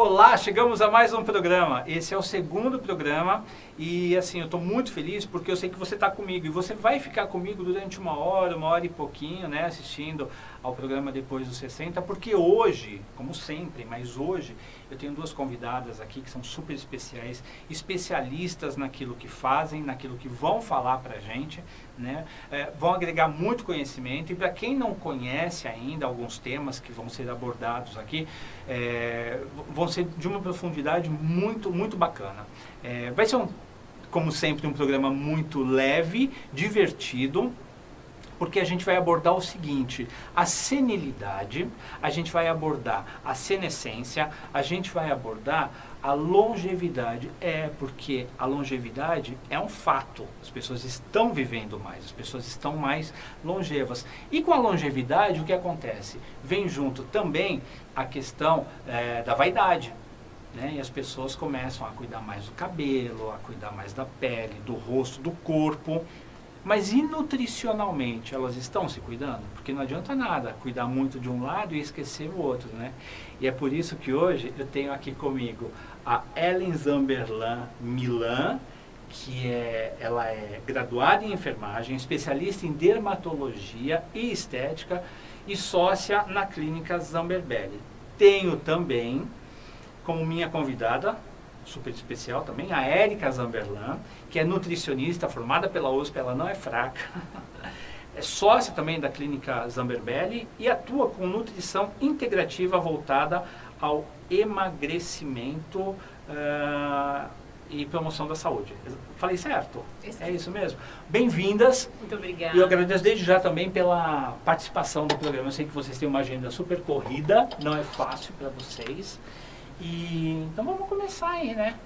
Olá, chegamos a mais um programa. Esse é o segundo programa e assim, eu estou muito feliz porque eu sei que você está comigo e você vai ficar comigo durante uma hora e pouquinho, né, assistindo ao programa Depois dos 60, porque hoje, como sempre, mas hoje eu tenho duas convidadas aqui que são super especiais, especialistas naquilo que fazem, naquilo que vão falar pra gente, né, vão agregar muito conhecimento e para quem não conhece ainda alguns temas que vão ser abordados aqui, vão ser de uma profundidade muito bacana. Vai ser, como sempre, um programa muito leve, divertido, porque a gente vai abordar o seguinte: a senilidade, a gente vai abordar a senescência, a gente vai abordar a longevidade. Porque a longevidade é um fato, as pessoas estão vivendo mais, as pessoas estão mais longevas. E com a longevidade, o que acontece? Vem junto também a questão da vaidade. Né? E as pessoas começam a cuidar mais do cabelo, a cuidar mais da pele, do rosto, do corpo. Mas e nutricionalmente, elas estão se cuidando? Porque não adianta nada cuidar muito de um lado e esquecer o outro, né? E é por isso que hoje eu tenho aqui comigo a Ellen Zamberlan Milan, que ela é graduada em enfermagem, especialista em dermatologia e estética e sócia na clínica Zamberbelli. Tenho também como minha convidada, super especial também, a Érica Zamberlan, que é nutricionista, formada pela USP, ela não é fraca, é sócia também da clínica Zamberbelli e atua com nutrição integrativa voltada ao emagrecimento e promoção da saúde. Falei certo? É isso mesmo? Bem-vindas. Muito obrigada. E eu agradeço desde já também pela participação do programa. Eu sei que vocês têm uma agenda super corrida, não é fácil para vocês. Então vamos começar aí, né?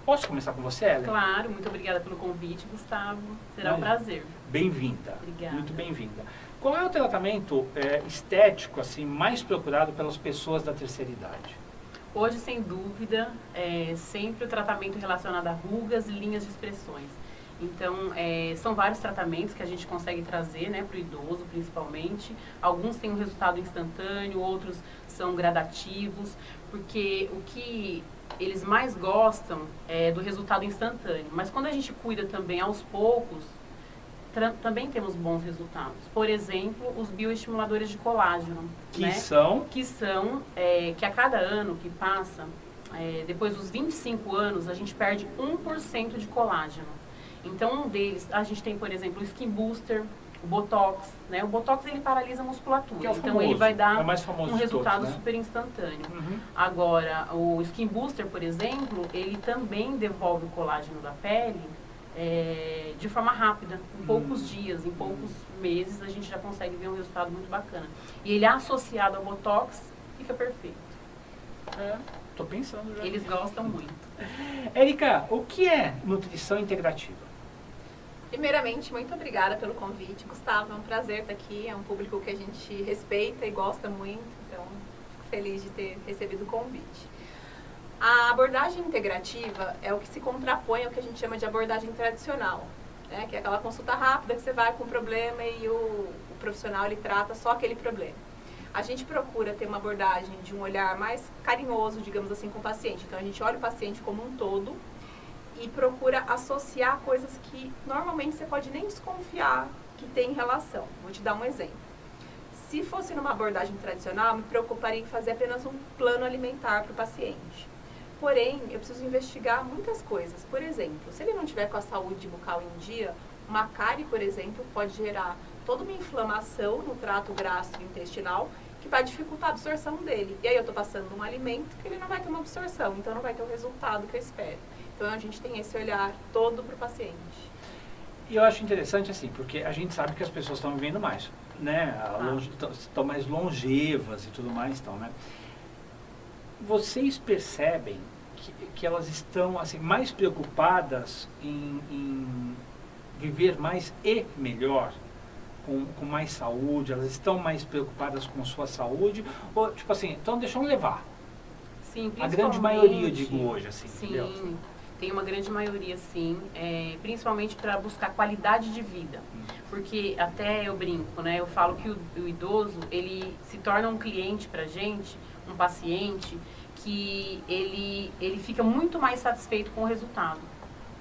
Posso começar com você, Ellen? Claro, muito obrigada pelo convite, Gustavo. Será um prazer. Bem-vinda. Obrigada. Muito bem-vinda. Qual é o tratamento estético assim, mais procurado pelas pessoas da terceira idade? Hoje, sem dúvida, é sempre o tratamento relacionado a rugas e linhas de expressões. Então, são vários tratamentos que a gente consegue trazer, né, para o idoso, principalmente. Alguns têm um resultado instantâneo, outros são gradativos, porque o que eles mais gostam é do resultado instantâneo. Mas quando a gente cuida também aos poucos, também temos bons resultados. Por exemplo, os bioestimuladores de colágeno. Que né? são? Que a cada ano que passa, depois dos 25 anos, a gente perde 1% de colágeno. Então, um deles, a gente tem, por exemplo, o Skin Booster, o Botox, né? O Botox, ele paralisa a musculatura, que é o então famoso, ele vai dar um resultado todos, né? super instantâneo. Uhum. Agora, o Skin Booster, por exemplo, ele também devolve o colágeno da pele de forma rápida, em poucos dias, em poucos meses, a gente já consegue ver um resultado muito bacana. E ele associado ao Botox, fica perfeito. Tô pensando já. Eles gostam muito. Érica, o que é nutrição integrativa? Primeiramente, muito obrigada pelo convite, Gustavo. É um prazer estar aqui. É um público que a gente respeita e gosta muito, então fico feliz de ter recebido o convite. A abordagem integrativa é o que se contrapõe ao que a gente chama de abordagem tradicional, né? Que é aquela consulta rápida que você vai com um problema e o profissional ele trata só aquele problema. A gente procura ter uma abordagem de um olhar mais carinhoso, digamos assim, com o paciente. Então, a gente olha o paciente como um todo e procura associar coisas que normalmente você pode nem desconfiar que tem relação. Vou te dar um exemplo. Se fosse numa abordagem tradicional, me preocuparia em fazer apenas um plano alimentar para o paciente. Porém, eu preciso investigar muitas coisas. Por exemplo, se ele não tiver com a saúde bucal em dia, uma cárie, por exemplo, pode gerar toda uma inflamação no trato gastrointestinal que vai dificultar a absorção dele. E aí eu estou passando um alimento que ele não vai ter uma absorção, então não vai ter o resultado que eu espero. Então a gente tem esse olhar todo para o paciente. E eu acho interessante assim, porque a gente sabe que as pessoas estão vivendo mais, né? Estão mais longevas e tudo mais, então, né? Vocês percebem que elas estão assim, mais preocupadas em viver mais e melhor? Com mais saúde, elas estão mais preocupadas com sua saúde, ou tipo assim, então deixam levar. Sim, a grande maioria, eu digo hoje, assim. Sim, entendeu? tem uma grande maioria, sim, principalmente para buscar qualidade de vida. Porque até eu brinco, né? Eu falo que o idoso, ele se torna um cliente pra gente um paciente que ele fica muito mais satisfeito com o resultado.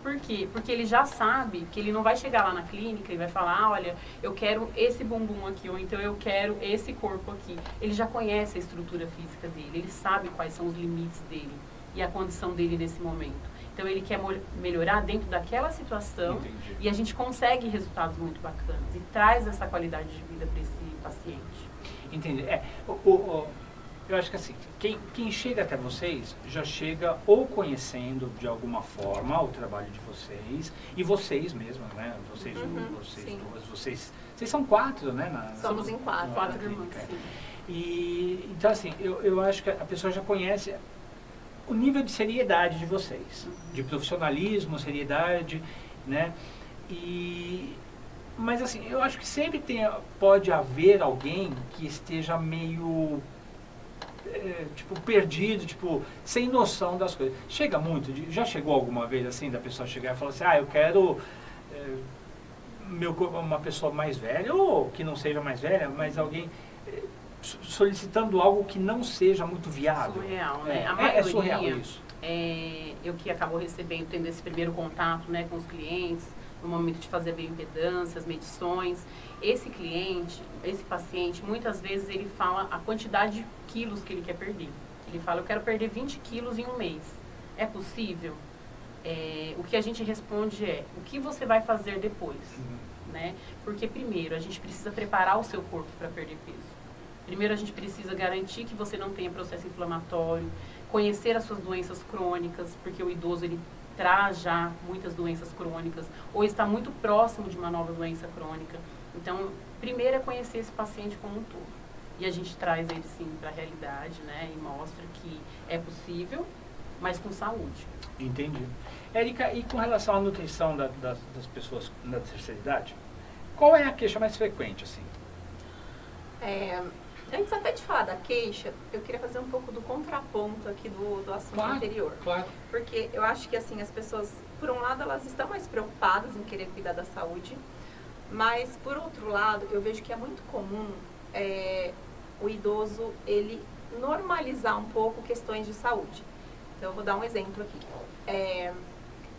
Por quê? Porque ele já sabe que ele não vai chegar lá na clínica e vai falar, olha, eu quero esse bumbum aqui, ou então eu quero esse corpo aqui. Ele já conhece a estrutura física dele, ele sabe quais são os limites dele e a condição dele nesse momento. Então ele quer melhorar dentro daquela situação. Entendi. E a gente consegue resultados muito bacanas e traz essa qualidade de vida para esse paciente. Entendi. Eu acho que assim, quem chega até vocês já chega ou conhecendo de alguma forma o trabalho de vocês, e vocês mesmos, né? Vocês duas, vocês são 4, né? Somos em 4. 4 irmãos, sim. E, então assim, eu acho que a pessoa já conhece o nível de seriedade de vocês, de profissionalismo, seriedade, né? Mas assim, eu acho que sempre pode haver alguém que esteja meio tipo, perdido, tipo, sem noção das coisas. Chega muito, já chegou alguma vez assim, da pessoa chegar e falar assim, eu quero uma pessoa mais velha, ou que não seja mais velha, mas alguém solicitando algo que não seja muito viável. Surreal, né? A maioria, é surreal isso. Eu que acabo tendo esse primeiro contato, né, com os clientes, no momento de fazer a bioimpedância, as medições. Esse cliente, esse paciente, muitas vezes ele fala a quantidade de quilos que ele quer perder. Ele fala, eu quero perder 20 quilos em um mês. É possível? O que a gente responde o que você vai fazer depois? Né? Porque primeiro, a gente precisa preparar o seu corpo para perder peso. Primeiro, a gente precisa garantir que você não tenha processo inflamatório, conhecer as suas doenças crônicas, porque o idoso, ele traz já muitas doenças crônicas, ou está muito próximo de uma nova doença crônica. Então, primeiro é conhecer esse paciente como um todo. E a gente traz ele, sim, para a realidade, né? E mostra que é possível, mas com saúde. Entendi. Érica, e com relação à nutrição das pessoas na terceira idade, qual é a queixa mais frequente, assim? Antes até de falar da queixa, eu queria fazer um pouco do contraponto aqui do assunto anterior. Claro. Porque eu acho que assim, as pessoas, por um lado, elas estão mais preocupadas em querer cuidar da saúde, mas por outro lado, eu vejo que é muito comum o idoso, ele normalizar um pouco questões de saúde. Então eu vou dar um exemplo aqui.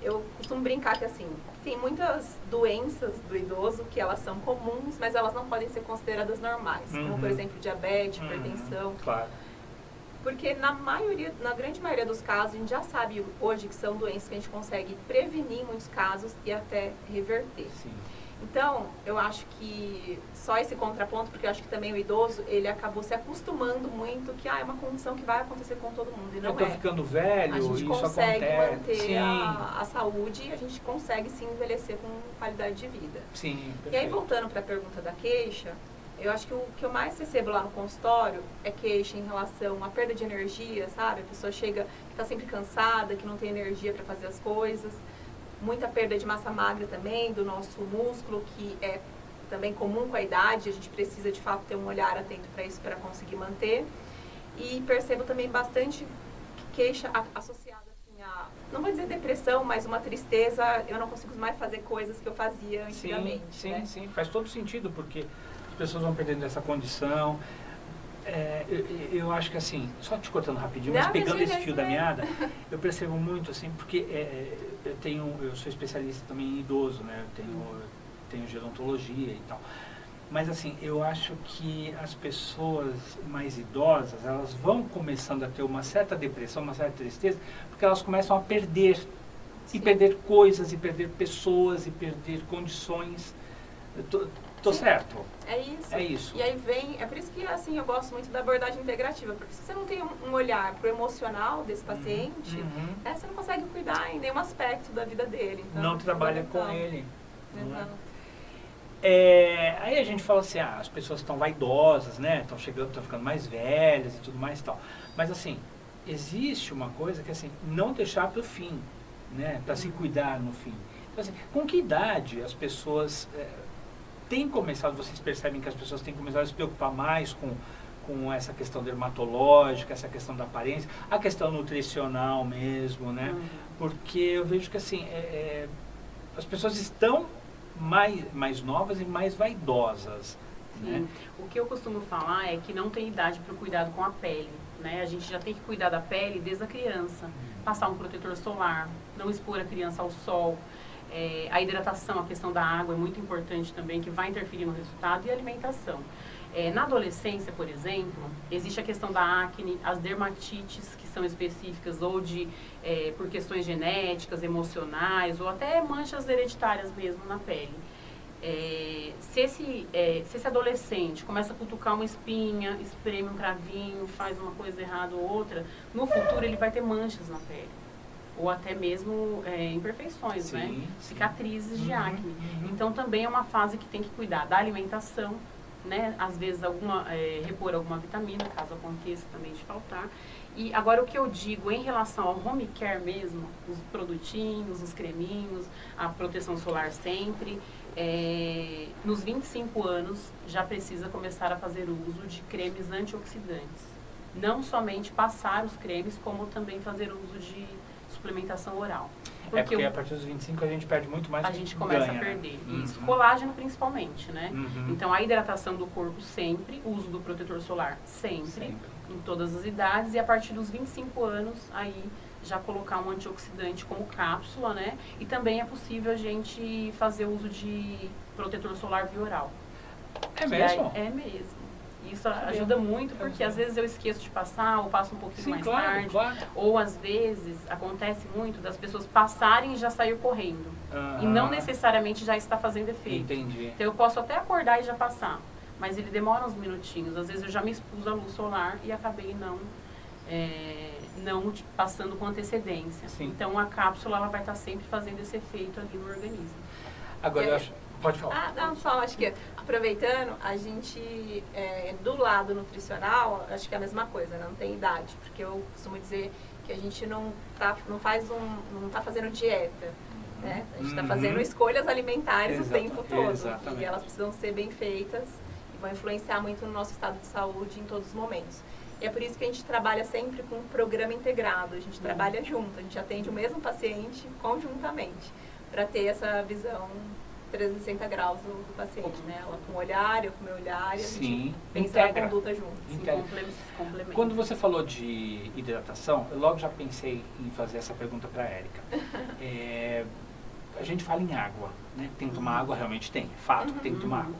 Eu costumo brincar que assim, tem muitas doenças do idoso que elas são comuns, mas elas não podem ser consideradas normais. Como, por exemplo, diabetes, hipertensão. Claro. Porque na grande maioria dos casos, a gente já sabe hoje que são doenças que a gente consegue prevenir em muitos casos e até reverter. Sim. Então, eu acho que só esse contraponto, porque eu acho que também o idoso, ele acabou se acostumando muito que é uma condição que vai acontecer com todo mundo, e não eu tô ficando velho, a gente isso consegue acontece. manter a saúde e a gente consegue sim envelhecer com qualidade de vida. Sim, perfeito. E aí, voltando para a pergunta da queixa, eu acho que o que eu mais recebo lá no consultório é queixa em relação à perda de energia, sabe? A pessoa chega, está sempre cansada, que não tem energia para fazer as coisas. Muita perda de massa magra também, do nosso músculo, que é também comum com a idade. A gente precisa, de fato, ter um olhar atento para isso, para conseguir manter. E percebo também bastante queixa associada assim, a, não vou dizer depressão, mas uma tristeza. Eu não consigo mais fazer coisas que eu fazia antigamente. Sim, né? sim, faz todo sentido, porque as pessoas vão perdendo essa condição. Eu acho que assim, só te cortando rapidinho, mas pegando esse fio da meada, eu percebo muito assim, porque eu sou especialista também em idoso, né? Eu tenho gerontologia e tal. Mas assim, eu acho que as pessoas mais idosas, elas vão começando a ter uma certa depressão, uma certa tristeza, porque elas começam a perder. Sim. E perder coisas, e perder pessoas, e perder condições. Tô certo? É isso. É isso. E aí é por isso que assim, eu gosto muito da abordagem integrativa, porque se você não tem um olhar pro emocional desse paciente, você não consegue cuidar em nenhum aspecto da vida dele. Então, não trabalha com ele. Exato. Aí a gente fala assim, as pessoas estão vaidosas, né? Estão ficando mais velhas e tudo mais e tal. Mas assim, existe uma coisa que assim, não deixar para o fim, né? Para se cuidar no fim. Então assim, com que idade as pessoas têm começado, vocês percebem que as pessoas têm começado a se preocupar mais com essa questão dermatológica, essa questão da aparência, a questão nutricional mesmo, né? Porque eu vejo que assim, as pessoas estão mais novas e mais vaidosas, Sim. Né? O que eu costumo falar é que não tem idade para o cuidado com a pele. Né? A gente já tem que cuidar da pele desde a criança. Passar um protetor solar, não expor a criança ao sol. A hidratação, a questão da água é muito importante também, que vai interferir no resultado, e a alimentação. Na adolescência, por exemplo, existe a questão da acne, as dermatites, que são específicas ou por questões genéticas, emocionais, ou até manchas hereditárias mesmo na pele. Se esse adolescente começa a cutucar uma espinha, espreme um cravinho, faz uma coisa errada ou outra, no futuro ele vai ter manchas na pele. Ou até mesmo imperfeições, Sim, né? sim. Cicatrizes de acne. Então também é uma fase que tem que cuidar da alimentação, né? Às vezes repor alguma vitamina, caso aconteça também de faltar. E agora o que eu digo em relação ao home care mesmo, os produtinhos, os creminhos, a proteção solar sempre, nos 25 anos já precisa começar a fazer uso de cremes antioxidantes. Não somente passar os cremes, como também fazer uso de suplementação oral. Porque a partir dos 25 a gente perde muito mais do que a gente começa ganha, a perder. Né? Isso, colágeno principalmente, né? Uhum. Então a hidratação do corpo sempre, o uso do protetor solar sempre, em todas as idades, e a partir dos 25 anos aí já colocar um antioxidante como cápsula, né? E também é possível a gente fazer uso de protetor solar via oral. É mesmo? É mesmo. Isso ajuda muito, porque às vezes eu esqueço de passar, ou passo um pouquinho mais tarde. Claro. Ou às vezes acontece muito das pessoas passarem e já sair correndo. E não necessariamente já está fazendo efeito. Entendi. Então eu posso até acordar e já passar, mas ele demora uns minutinhos. Às vezes eu já me expus à luz solar e acabei não passando com antecedência. Sim. Então a cápsula ela vai estar sempre fazendo esse efeito ali no organismo. Agora eu acho... Pode falar. Não, só acho que aproveitando, a gente do lado nutricional, acho que é a mesma coisa, não tem idade, porque eu costumo dizer que a gente não tá fazendo dieta, né? A gente está fazendo escolhas alimentares o tempo todo. Exatamente. E elas precisam ser bem feitas e vão influenciar muito no nosso estado de saúde em todos os momentos. E é por isso que a gente trabalha sempre com um programa integrado, a gente trabalha junto, a gente atende o mesmo paciente conjuntamente, para ter essa visão 360 graus do paciente, né? Ela com o olhar, eu com o meu olhar, e a gente pensa na conduta junto. Se complementa. Quando você falou de hidratação, eu logo já pensei em fazer essa pergunta para a Érica. A gente fala em água, né? Tem que tomar água, realmente tem, fato que tem que tomar água.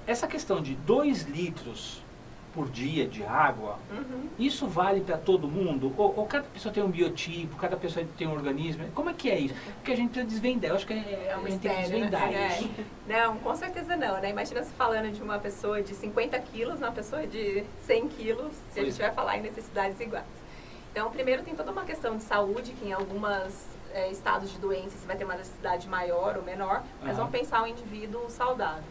Essa questão de 2 litros por dia de água, isso vale para todo mundo? Ou cada pessoa tem um biotipo, cada pessoa tem um organismo? Como é que é isso? Porque a gente precisa desvendar, eu acho que a gente tem que desvendar isso. Não, com certeza não, né? Imagina se falando de uma pessoa de 50 quilos, uma pessoa de 100 quilos, se a gente vai falar em necessidades iguais. Então, primeiro tem toda uma questão de saúde, que em alguns estados de doença você vai ter uma necessidade maior ou menor, mas vamos pensar o indivíduo saudável.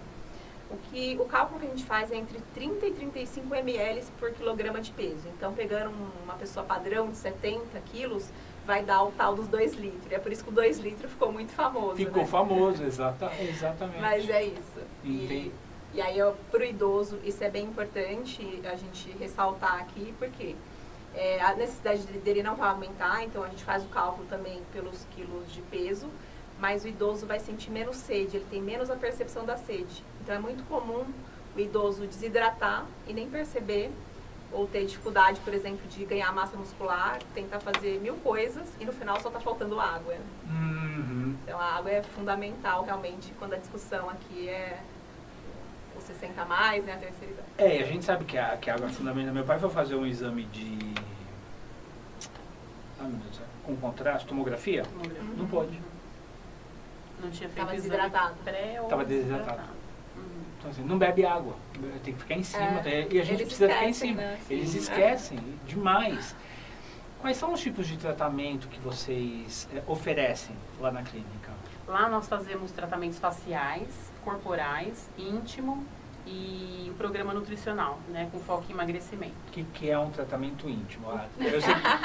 O cálculo que a gente faz é entre 30 e 35 ml por quilograma de peso. Então, pegando uma pessoa padrão de 70 quilos, vai dar o tal dos 2 litros. E é por isso que o 2 litros ficou muito famoso. Ficou famoso, exatamente. Mas é isso. E aí, para o idoso, isso é bem importante a gente ressaltar aqui, porque a necessidade dele não vai aumentar, então a gente faz o cálculo também pelos quilos de peso, mas o idoso vai sentir menos sede, ele tem menos a percepção da sede. Então é muito comum o idoso desidratar e nem perceber, ou ter dificuldade, por exemplo, de ganhar massa muscular, tentar fazer 1000 coisas e no final só está faltando água. Então a água é fundamental realmente quando a discussão aqui é o 60 a mais, né, a terceira idade. A gente sabe que a água é fundamental. Meu pai foi fazer um exame de... meu Deus, com contraste, tomografia? Não pôde. Não tinha feito Estava desidratado. Estava desidratado. Então, assim, não bebe água, tem que ficar em cima, e a gente precisa ficar em cima. Né? Eles esquecem demais. Quais são os tipos de tratamento que vocês oferecem lá na clínica? Lá nós fazemos tratamentos faciais, corporais, íntimo e o programa nutricional, né, com foco em emagrecimento. O que é um tratamento íntimo?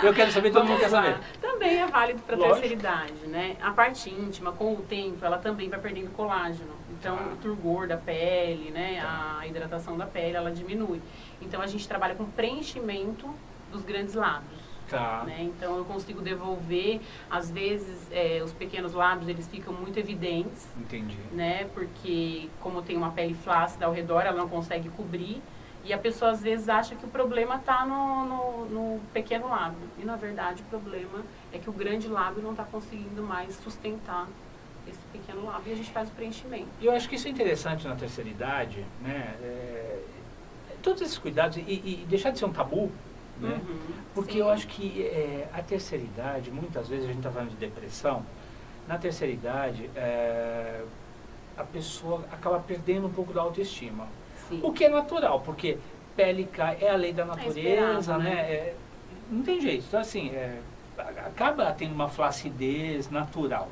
Eu quero saber, todo mundo quer saber. Também é válido para a terceira idade, né? A parte íntima, com o tempo, ela também vai perdendo colágeno. Então, o turgor da pele, né, a hidratação da pele, ela diminui. Então, a gente trabalha com preenchimento dos grandes lábios. Tá. Né? Então eu consigo devolver, às vezes os pequenos lábios eles ficam muito evidentes, Entendi. né? Porque como tem uma pele flácida ao redor, ela não consegue cobrir. E a pessoa às vezes acha que o problema está no pequeno lábio. E na verdade o problema é que o grande lábio não está conseguindo mais sustentar esse pequeno lábio e a gente faz o preenchimento. Eu acho que isso é interessante na terceira idade, né? Todos esses cuidados e deixar de ser um tabu, né? Porque sim. eu acho que a terceira idade, muitas vezes a gente está falando de depressão, na terceira idade a pessoa acaba perdendo um pouco da autoestima. Sim. O que é natural, porque pele cai, é a lei da natureza, esperado, né? Não tem jeito. Então, assim, acaba tendo uma flacidez natural.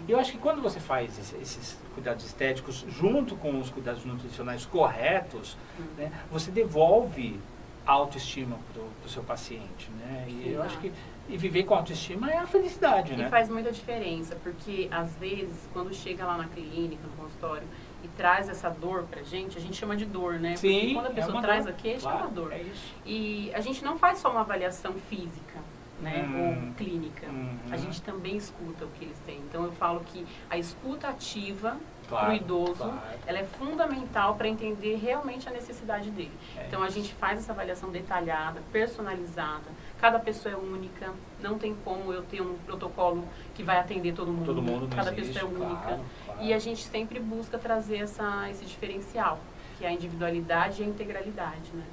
Eu acho que quando você faz esses cuidados estéticos junto com os cuidados nutricionais corretos, né, você devolve a autoestima para o seu paciente, né? E Sim, eu acho que viver com autoestima é a felicidade, né? E faz muita diferença, porque às vezes, quando chega lá na clínica, no consultório, e traz essa dor pra gente, a gente chama de dor, né? Sim, porque quando a pessoa traz a queixa, claro, é uma dor. é isso. E a gente não faz só uma avaliação física, né? Ou clínica. A Uhum. gente também escuta o que eles têm. Então eu falo que a escuta ativa Claro, pro idoso, claro. ela é fundamental para entender realmente a necessidade dele. Então a isso. gente faz essa avaliação detalhada, personalizada. Cada pessoa é única, não tem como eu ter um protocolo que vai atender todo mundo. Todo mundo não Cada existe, pessoa é única. claro, claro. E a gente sempre busca trazer esse diferencial, que é a individualidade e a integralidade, né?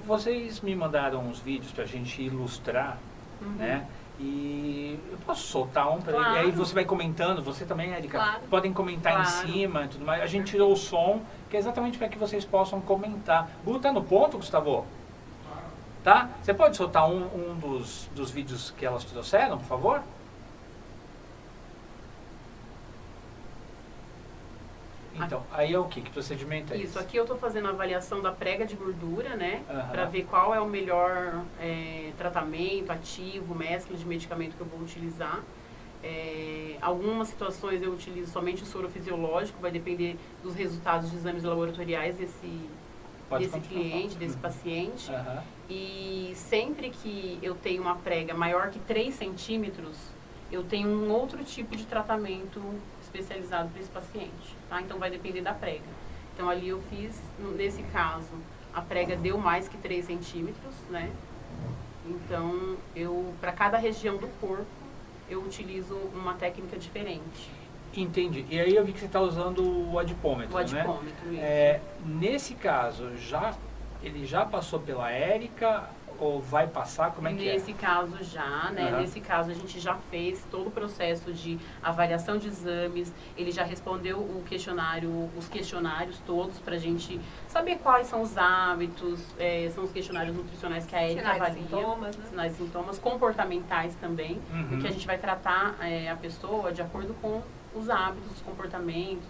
Vocês me mandaram uns vídeos para a gente ilustrar, né? E eu posso soltar um para Claro. E aí você vai comentando, você também, Érica, Claro. podem comentar em Claro. cima e tudo mais. A gente tirou o som, que é exatamente para que vocês possam comentar. Bu, tá no ponto, Gustavo? Tá? Você pode soltar um dos vídeos que elas trouxeram, por favor? Então, aí é o que? Que procedimento é Isso, esse? aqui eu estou fazendo a avaliação da prega de gordura, né? Aham. Para ver qual é o melhor tratamento, ativo, mescla de medicamento que eu vou utilizar. Algumas situações eu utilizo somente o soro fisiológico, vai depender dos resultados de exames laboratoriais desse cliente, desse paciente. Aham. E sempre que eu tenho uma prega maior que 3 centímetros, eu tenho um outro tipo de tratamento especializado para esse paciente, tá? Então vai depender da prega. Então ali eu fiz, nesse caso, a prega deu mais que 3 centímetros, né? Então para cada região do corpo, eu utilizo uma técnica diferente. Entendi. E aí eu vi que você está usando o adipômetro, O adipômetro, né? isso. Nesse caso, ele já passou pela Érica ou vai passar? Como é que é? Nesse caso já, né? Aham. Nesse caso a gente já fez todo o processo de avaliação de exames, ele já respondeu os questionários todos pra gente saber quais são os hábitos, são os questionários nutricionais que a Érica Sinais e avalia. sintomas, né? Sinais e sintomas, comportamentais também, Uhum. que a gente vai tratar a pessoa de acordo com os hábitos, os comportamentos,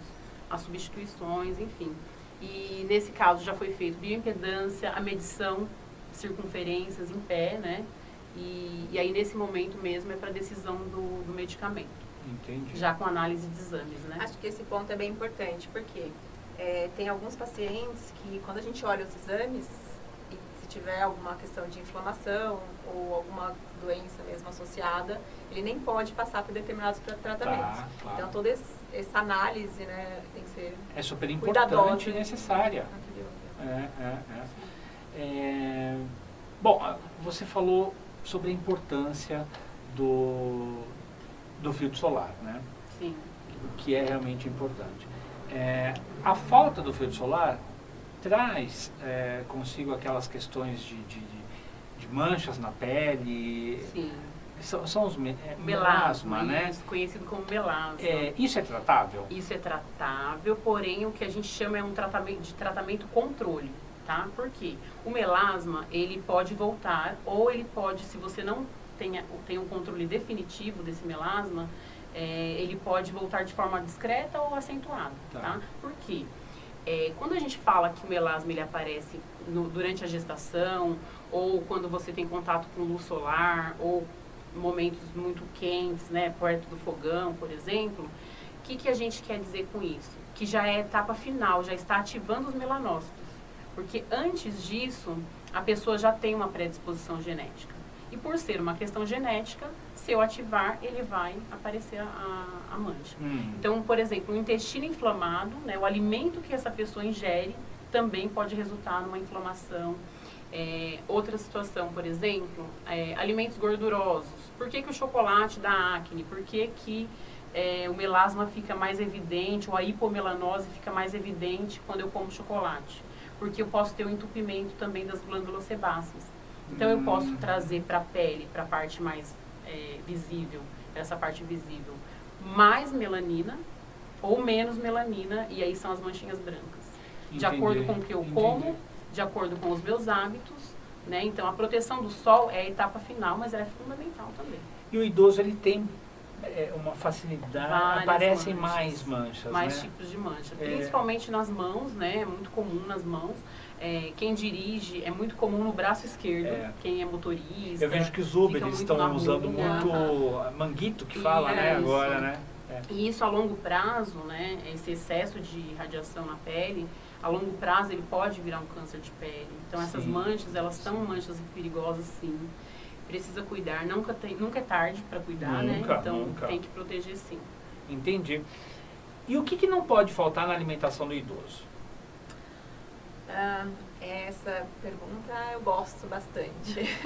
as substituições, enfim. E nesse caso já foi feito bioimpedância, a medição circunferências em pé, né? E aí nesse momento mesmo é para decisão do medicamento, Entendi. já com análise de exames, né? Acho que esse ponto é bem importante, porque tem alguns pacientes que quando a gente olha os exames, e se tiver alguma questão de inflamação ou alguma doença mesmo associada, ele nem pode passar por determinados tratamentos. Tá, claro. Então toda essa análise, né, tem que ser É super cuidadosa importante e necessária. anterior. Bom, você falou sobre a importância do filtro solar, né? Sim. Que é realmente importante. A falta do filtro solar traz consigo aquelas questões de manchas na pele. Sim. São os Melasma, né? isso, conhecido como melasma. Isso é tratável? Isso é tratável, porém o que a gente chama é um tratamento controle, tá? Por quê? O melasma, ele pode voltar, ou ele pode, se você não tem um controle definitivo desse melasma, ele pode voltar de forma discreta ou acentuada, tá? Por quê? Quando a gente fala que o melasma ele aparece durante a gestação, ou quando você tem contato com luz solar, ou momentos muito quentes, né, perto do fogão, por exemplo, o que a gente quer dizer com isso? Que já é a etapa final, já está ativando os melanócitos. Porque antes disso, a pessoa já tem uma predisposição genética. E por ser uma questão genética, se eu ativar, ele vai aparecer a mancha. Então, por exemplo, o intestino inflamado, né, o alimento que essa pessoa ingere, também pode resultar numa inflamação. Outra situação, por exemplo, alimentos gordurosos. Por que o chocolate dá acne? Por que o melasma fica mais evidente, ou a hipomelanose fica mais evidente quando eu como chocolate? Porque eu posso ter um entupimento também das glândulas sebáceas. Então eu posso trazer para a pele, para a parte mais visível, essa parte visível, mais melanina ou menos melanina, e aí são as manchinhas brancas. De acordo com o que eu como, de acordo com os meus hábitos, né? Então a proteção do sol é a etapa final, mas ela é fundamental também. E o idoso, ele tem uma facilidade, aparecem mais manchas, mais né? tipos de mancha, principalmente nas mãos, né? É muito comum nas mãos. Quem dirige, é muito comum no braço esquerdo, quem é motorista. Eu vejo que os Uber estão usando muito manguito, que fala, né, agora, né? E isso a longo prazo, né, esse excesso de radiação na pele, a longo prazo ele pode virar um câncer de pele. Então essas manchas, elas são manchas perigosas, sim. Precisa cuidar, nunca é tarde para cuidar, né? Então tem que proteger, sim. Entendi. E o que não pode faltar na alimentação do idoso? Essa pergunta eu gosto bastante.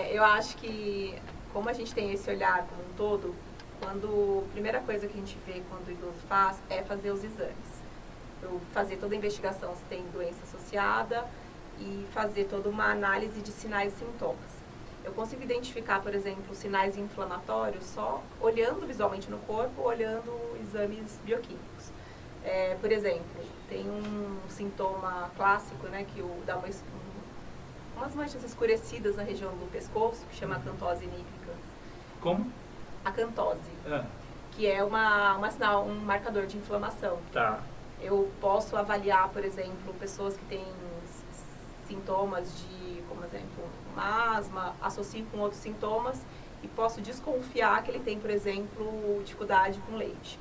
Eu acho que, como a gente tem esse olhar como um todo, a primeira coisa que a gente vê quando o idoso faz é fazer os exames. Fazer toda a investigação se tem doença associada e fazer toda uma análise de sinais e sintomas. Eu consigo identificar, por exemplo, sinais inflamatórios só olhando visualmente no corpo, olhando exames bioquímicos. Por exemplo, tem um sintoma clássico, né, que dá umas manchas escurecidas na região do pescoço, que chama acantose nígricans. Como? Acantose, que é um marcador de inflamação. Tá. Eu posso avaliar, por exemplo, pessoas que têm sintomas de, como exemplo, uma asma, associo com outros sintomas e posso desconfiar que ele tem, por exemplo, dificuldade com leite.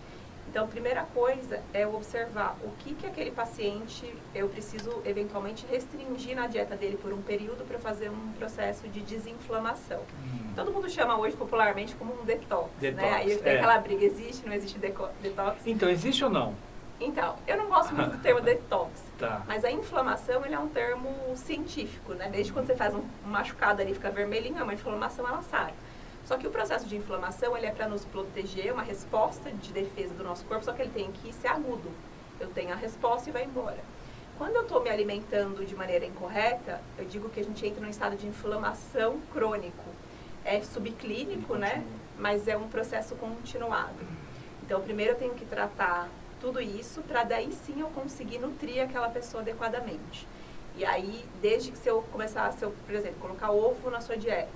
Então, a primeira coisa é eu observar o que aquele paciente, eu preciso eventualmente restringir na dieta dele por um período para fazer um processo de desinflamação. Todo mundo chama hoje popularmente como um detox, né? Aí tem aquela briga, existe, não existe detox? Então, existe ou não? Então, eu não gosto muito do termo detox, Tá. mas a inflamação, ele é um termo científico, né? Desde quando você faz um machucado ali, fica vermelhinho, é uma inflamação, ela sai. Só que o processo de inflamação, ele é para nos proteger, uma resposta de defesa do nosso corpo, só que ele tem que ser agudo. Eu tenho a resposta e vai embora. Quando eu estou me alimentando de maneira incorreta, eu digo que a gente entra num estado de inflamação crônico. É subclínico, né? Mas é um processo continuado. Então, primeiro eu tenho que tratar tudo isso para daí sim eu conseguir nutrir aquela pessoa adequadamente. E aí, desde que eu começar, por exemplo, colocar ovo na sua dieta,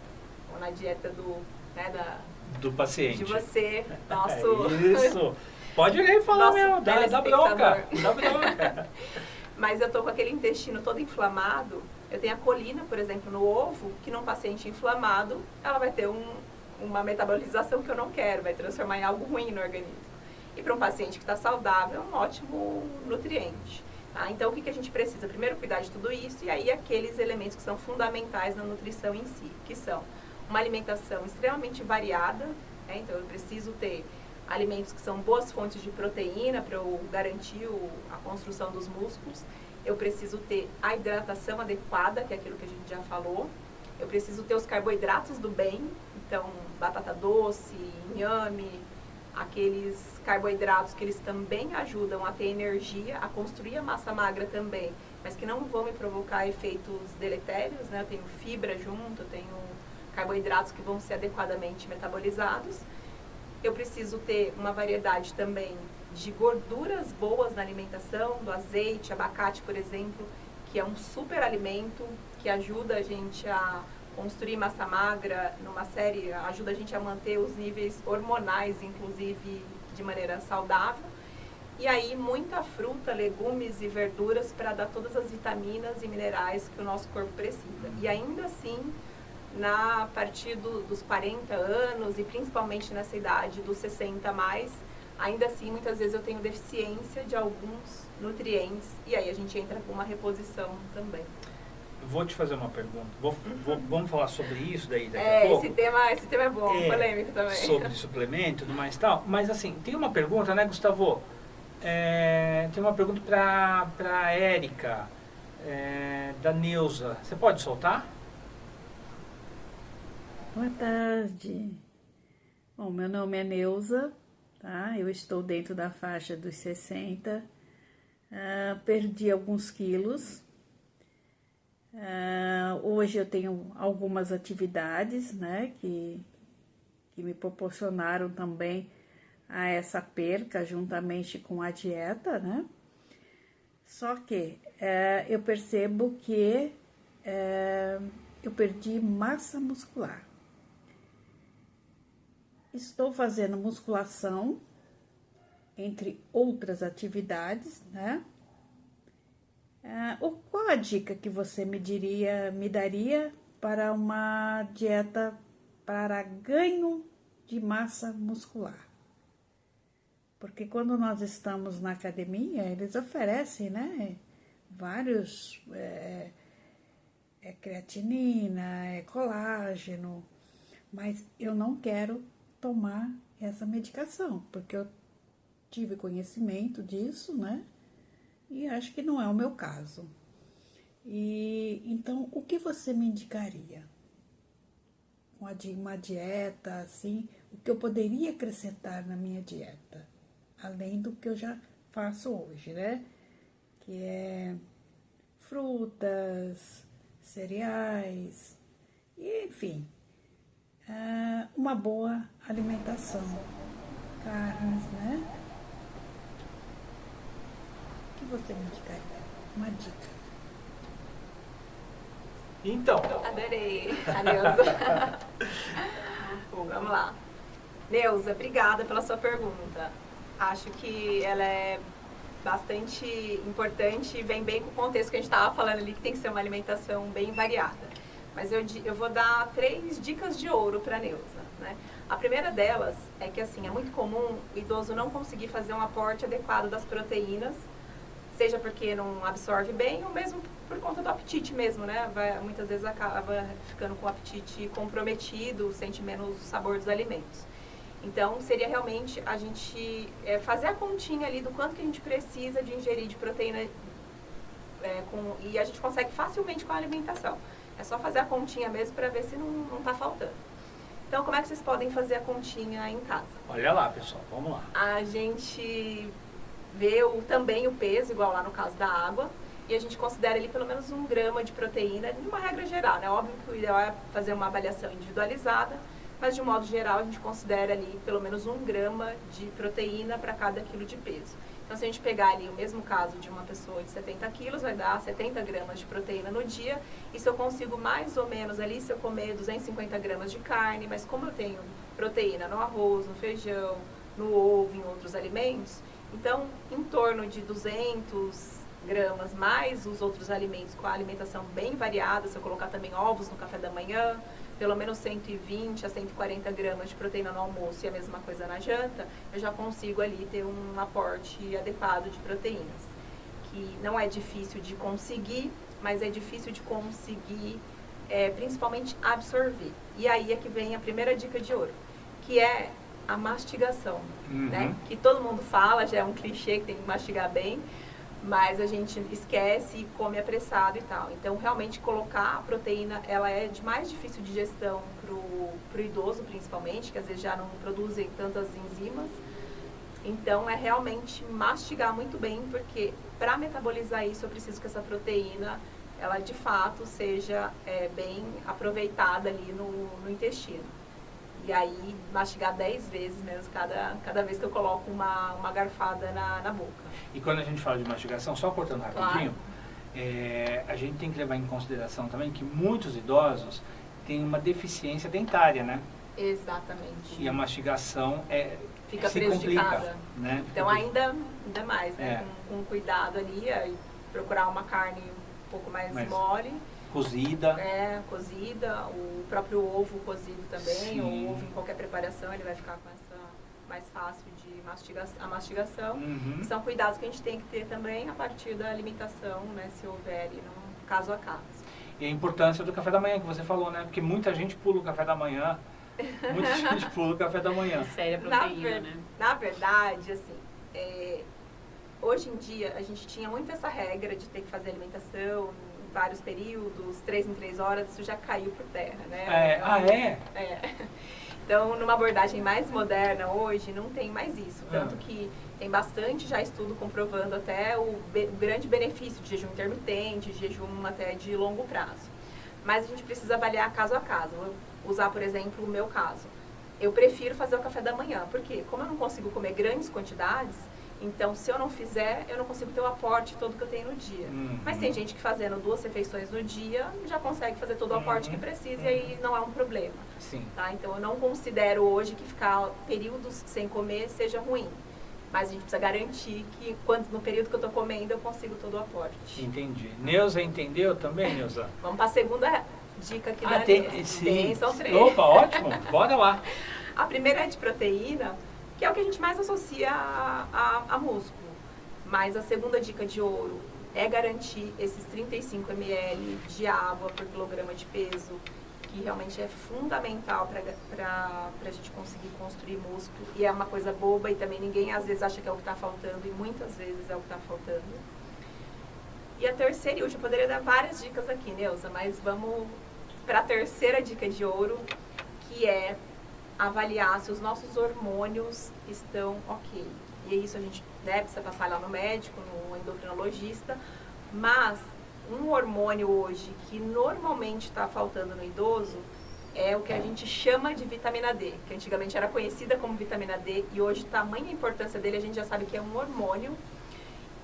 ou na dieta do paciente. De você, nosso... Isso. Pode olhar e falar, meu, dá bronca. Mas eu tô com aquele intestino todo inflamado, eu tenho a colina, por exemplo, no ovo, que num paciente inflamado, ela vai ter uma metabolização que eu não quero, vai transformar em algo ruim no organismo. E para um paciente que está saudável, é um ótimo nutriente. Tá? Então, o que a gente precisa? Primeiro, cuidar de tudo isso, e aí aqueles elementos que são fundamentais na nutrição em si, que são uma alimentação extremamente variada, né? Então eu preciso ter alimentos que são boas fontes de proteína para eu garantir a construção dos músculos. Eu preciso ter a hidratação adequada, que é aquilo que a gente já falou. Eu preciso ter os carboidratos do bem, então batata doce, inhame, aqueles carboidratos que eles também ajudam a ter energia, a construir a massa magra também, mas que não vão me provocar efeitos deletérios, né? Eu tenho fibra junto, eu tenho carboidratos que vão ser adequadamente metabolizados. Eu preciso ter uma variedade também de gorduras boas na alimentação, do azeite, abacate, por exemplo, que é um super alimento que ajuda a gente a construir massa magra ajuda a gente a manter os níveis hormonais, inclusive, de maneira saudável. E aí, muita fruta, legumes e verduras para dar todas as vitaminas e minerais que o nosso corpo precisa. E ainda assim, a partir dos 40 anos e principalmente nessa idade dos 60 a mais, ainda assim muitas vezes eu tenho deficiência de alguns nutrientes e aí a gente entra com uma reposição também. vou te fazer uma pergunta. Vamos falar sobre isso daí daqui a pouco? Esse tema é bom, polêmico também. Sobre suplemento e tudo mais e tal. Mas assim, tem uma pergunta, né, Gustavo? Tem uma pergunta para a Érica, da Neuza. Você pode soltar? Boa tarde. Bom, meu nome é Neuza, tá? Eu estou dentro da faixa dos 60. Perdi alguns quilos. Hoje eu tenho algumas atividades, né, que me proporcionaram também a essa perca juntamente com a dieta, né? Só que eu percebo que eu perdi massa muscular. Estou fazendo musculação, entre outras atividades, né? Qual a dica que você me daria para uma dieta para ganho de massa muscular? Porque quando nós estamos na academia, eles oferecem, né, vários, creatinina, colágeno, mas eu não quero tomar essa medicação, porque eu tive conhecimento disso, né, e acho que não é o meu caso. E então, o que você me indicaria? Uma dieta, assim, o que eu poderia acrescentar na minha dieta? Além do que eu já faço hoje, né? Que é frutas, cereais, e, enfim, uma boa alimentação, carnes, né? O que você me indicaria? Uma dica. Então. Adorei, a Neuza. Vamos lá. Neuza, obrigada pela sua pergunta. Acho que ela é bastante importante e vem bem com o contexto que a gente estava falando ali, que tem que ser uma alimentação bem variada. Mas eu vou dar 3 dicas de ouro para a Neuza, né? A primeira delas é que, assim, é muito comum o idoso não conseguir fazer um aporte adequado das proteínas, seja porque não absorve bem ou mesmo por conta do apetite mesmo, né? Muitas vezes acaba ficando com o apetite comprometido, sente menos o sabor dos alimentos. Então, seria realmente a gente fazer a continha ali do quanto que a gente precisa de ingerir de proteína e a gente consegue facilmente com a alimentação. É só fazer a continha mesmo para ver se não está faltando. Então, como é que vocês podem fazer a continha em casa? Olha lá, pessoal, vamos lá. A gente vê também o peso, igual lá no caso da água, e a gente considera ali pelo menos 1 grama de proteína, de uma regra geral, né? Óbvio que o ideal é fazer uma avaliação individualizada, mas de um modo geral a gente considera ali pelo menos 1 grama de proteína para cada quilo de peso. Então, se a gente pegar ali o mesmo caso de uma pessoa de 70 quilos, vai dar 70 gramas de proteína no dia. E se eu consigo mais ou menos ali, se eu comer 250 gramas de carne, mas como eu tenho proteína no arroz, no feijão, no ovo, em outros alimentos, então em torno de 200 gramas mais os outros alimentos com a alimentação bem variada, se eu colocar também ovos no café da manhã, pelo menos 120 a 140 gramas de proteína no almoço e a mesma coisa na janta, eu já consigo ali ter um aporte adequado de proteínas. Que não é difícil de conseguir, mas é difícil de conseguir, principalmente absorver. E aí é que vem a primeira dica de ouro, que é a mastigação, né? Que todo mundo fala, já é um clichê que tem que mastigar bem, mas a gente esquece e come apressado e tal. Então, realmente, colocar a proteína, ela é de mais difícil digestão pro idoso, principalmente, que às vezes já não produzem tantas enzimas. Então, é realmente mastigar muito bem, porque para metabolizar isso, eu preciso que essa proteína, ela de fato seja bem aproveitada ali no intestino. E aí, mastigar 10 vezes mesmo, cada vez que eu coloco uma garfada na boca. E quando a gente fala de mastigação, só cortando rapidinho, a gente tem que levar em consideração também que muitos idosos têm uma deficiência dentária, né? Exatamente. E a mastigação fica se prejudicada, complica, né? Então ainda mais, né? Com cuidado ali, procurar uma carne um pouco mais mole. Cozida. Cozida, o próprio ovo cozido também. Sim. O ovo em qualquer preparação, ele vai ficar com essa mais fácil de mastigação. São cuidados que a gente tem que ter também a partir da alimentação, né? Se houver ali, no caso a caso. E a importância do café da manhã que você falou, né? Porque muita gente pula o café da manhã. Muita gente pula o café da manhã. Séria proteína, né? Na verdade, assim, hoje em dia a gente tinha muito essa regra de ter que fazer alimentação em vários períodos, 3 em 3 horas, isso já caiu por terra, né? Então, numa abordagem mais moderna hoje, não tem mais isso. Tanto que tem bastante já estudo comprovando até o grande benefício de jejum intermitente, de jejum até de longo prazo. Mas a gente precisa avaliar caso a caso. Vou usar, por exemplo, o meu caso. Eu prefiro fazer o café da manhã, porque como eu não consigo comer grandes quantidades, então se eu não fizer, eu não consigo ter o aporte todo que eu tenho no dia. Mas tem gente que fazendo 2 refeições no dia, já consegue fazer todo o aporte que precisa e aí não é um problema. Sim. Tá? Então eu não considero hoje que ficar períodos sem comer seja ruim. Mas a gente precisa garantir que no período que eu estou comendo eu consigo todo o aporte. Entendi. Neuza entendeu também, Neuza? Vamos para a segunda dica aqui da Neuza. Sim. São 3. Opa, ótimo. Bora lá. A primeira é de proteína, que é o que a gente mais associa a músculo. Mas a segunda dica de ouro é garantir esses 35 ml de água por quilograma de peso, que realmente é fundamental para a gente conseguir construir músculo. E é uma coisa boba e também ninguém às vezes acha que é o que está faltando, e muitas vezes é o que está faltando. E a terceira e última, eu poderia dar várias dicas aqui, Neuza, mas vamos para a terceira dica de ouro, que é avaliar se os nossos hormônios estão ok. E isso a gente precisa passar lá no médico, no endocrinologista, mas um hormônio hoje que normalmente está faltando no idoso é o que a gente chama de vitamina D, que antigamente era conhecida como vitamina D e hoje tamanha a importância dele, a gente já sabe que é um hormônio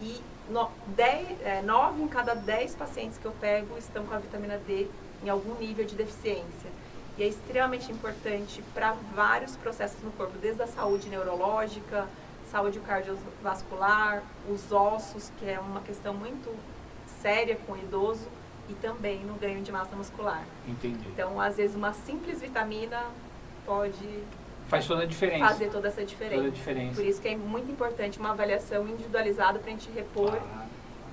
e 9 em cada 10 pacientes que eu pego estão com a vitamina D em algum nível de deficiência. E é extremamente importante para vários processos no corpo, desde a saúde neurológica, saúde cardiovascular, os ossos, que é uma questão muito séria com o idoso, e também no ganho de massa muscular. Entendi. Então, às vezes, uma simples vitamina pode faz toda a diferença. Fazer toda essa diferença. Toda a diferença. Por isso que é muito importante uma avaliação individualizada para a gente repor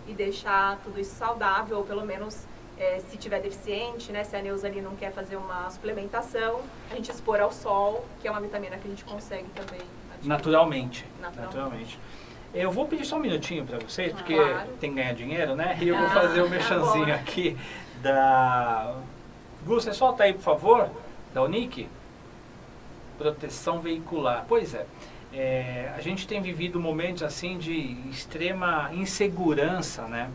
e deixar tudo isso saudável, ou pelo menos se tiver deficiente, né, se a Neuza ali não quer fazer uma suplementação, a gente expor ao sol, que é uma vitamina que a gente consegue também adquirir. Naturalmente. Eu vou pedir só um minutinho para vocês, porque tem que ganhar dinheiro, né? E eu vou fazer o merchanzinho aqui da... Gu, você solta aí, por favor, da Unique. Proteção veicular. Pois é, a gente tem vivido momentos assim de extrema insegurança, né?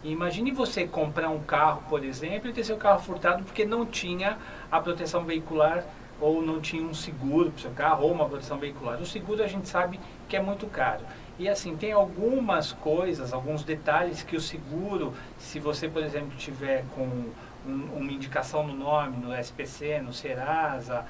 Imagine você comprar um carro, por exemplo, e ter seu carro furtado porque não tinha a proteção veicular ou não tinha um seguro para o seu carro ou uma proteção veicular. O seguro a gente sabe que é muito caro. E assim, tem algumas coisas, alguns detalhes que o seguro, se você, por exemplo, tiver com uma indicação no nome, no SPC, no Serasa,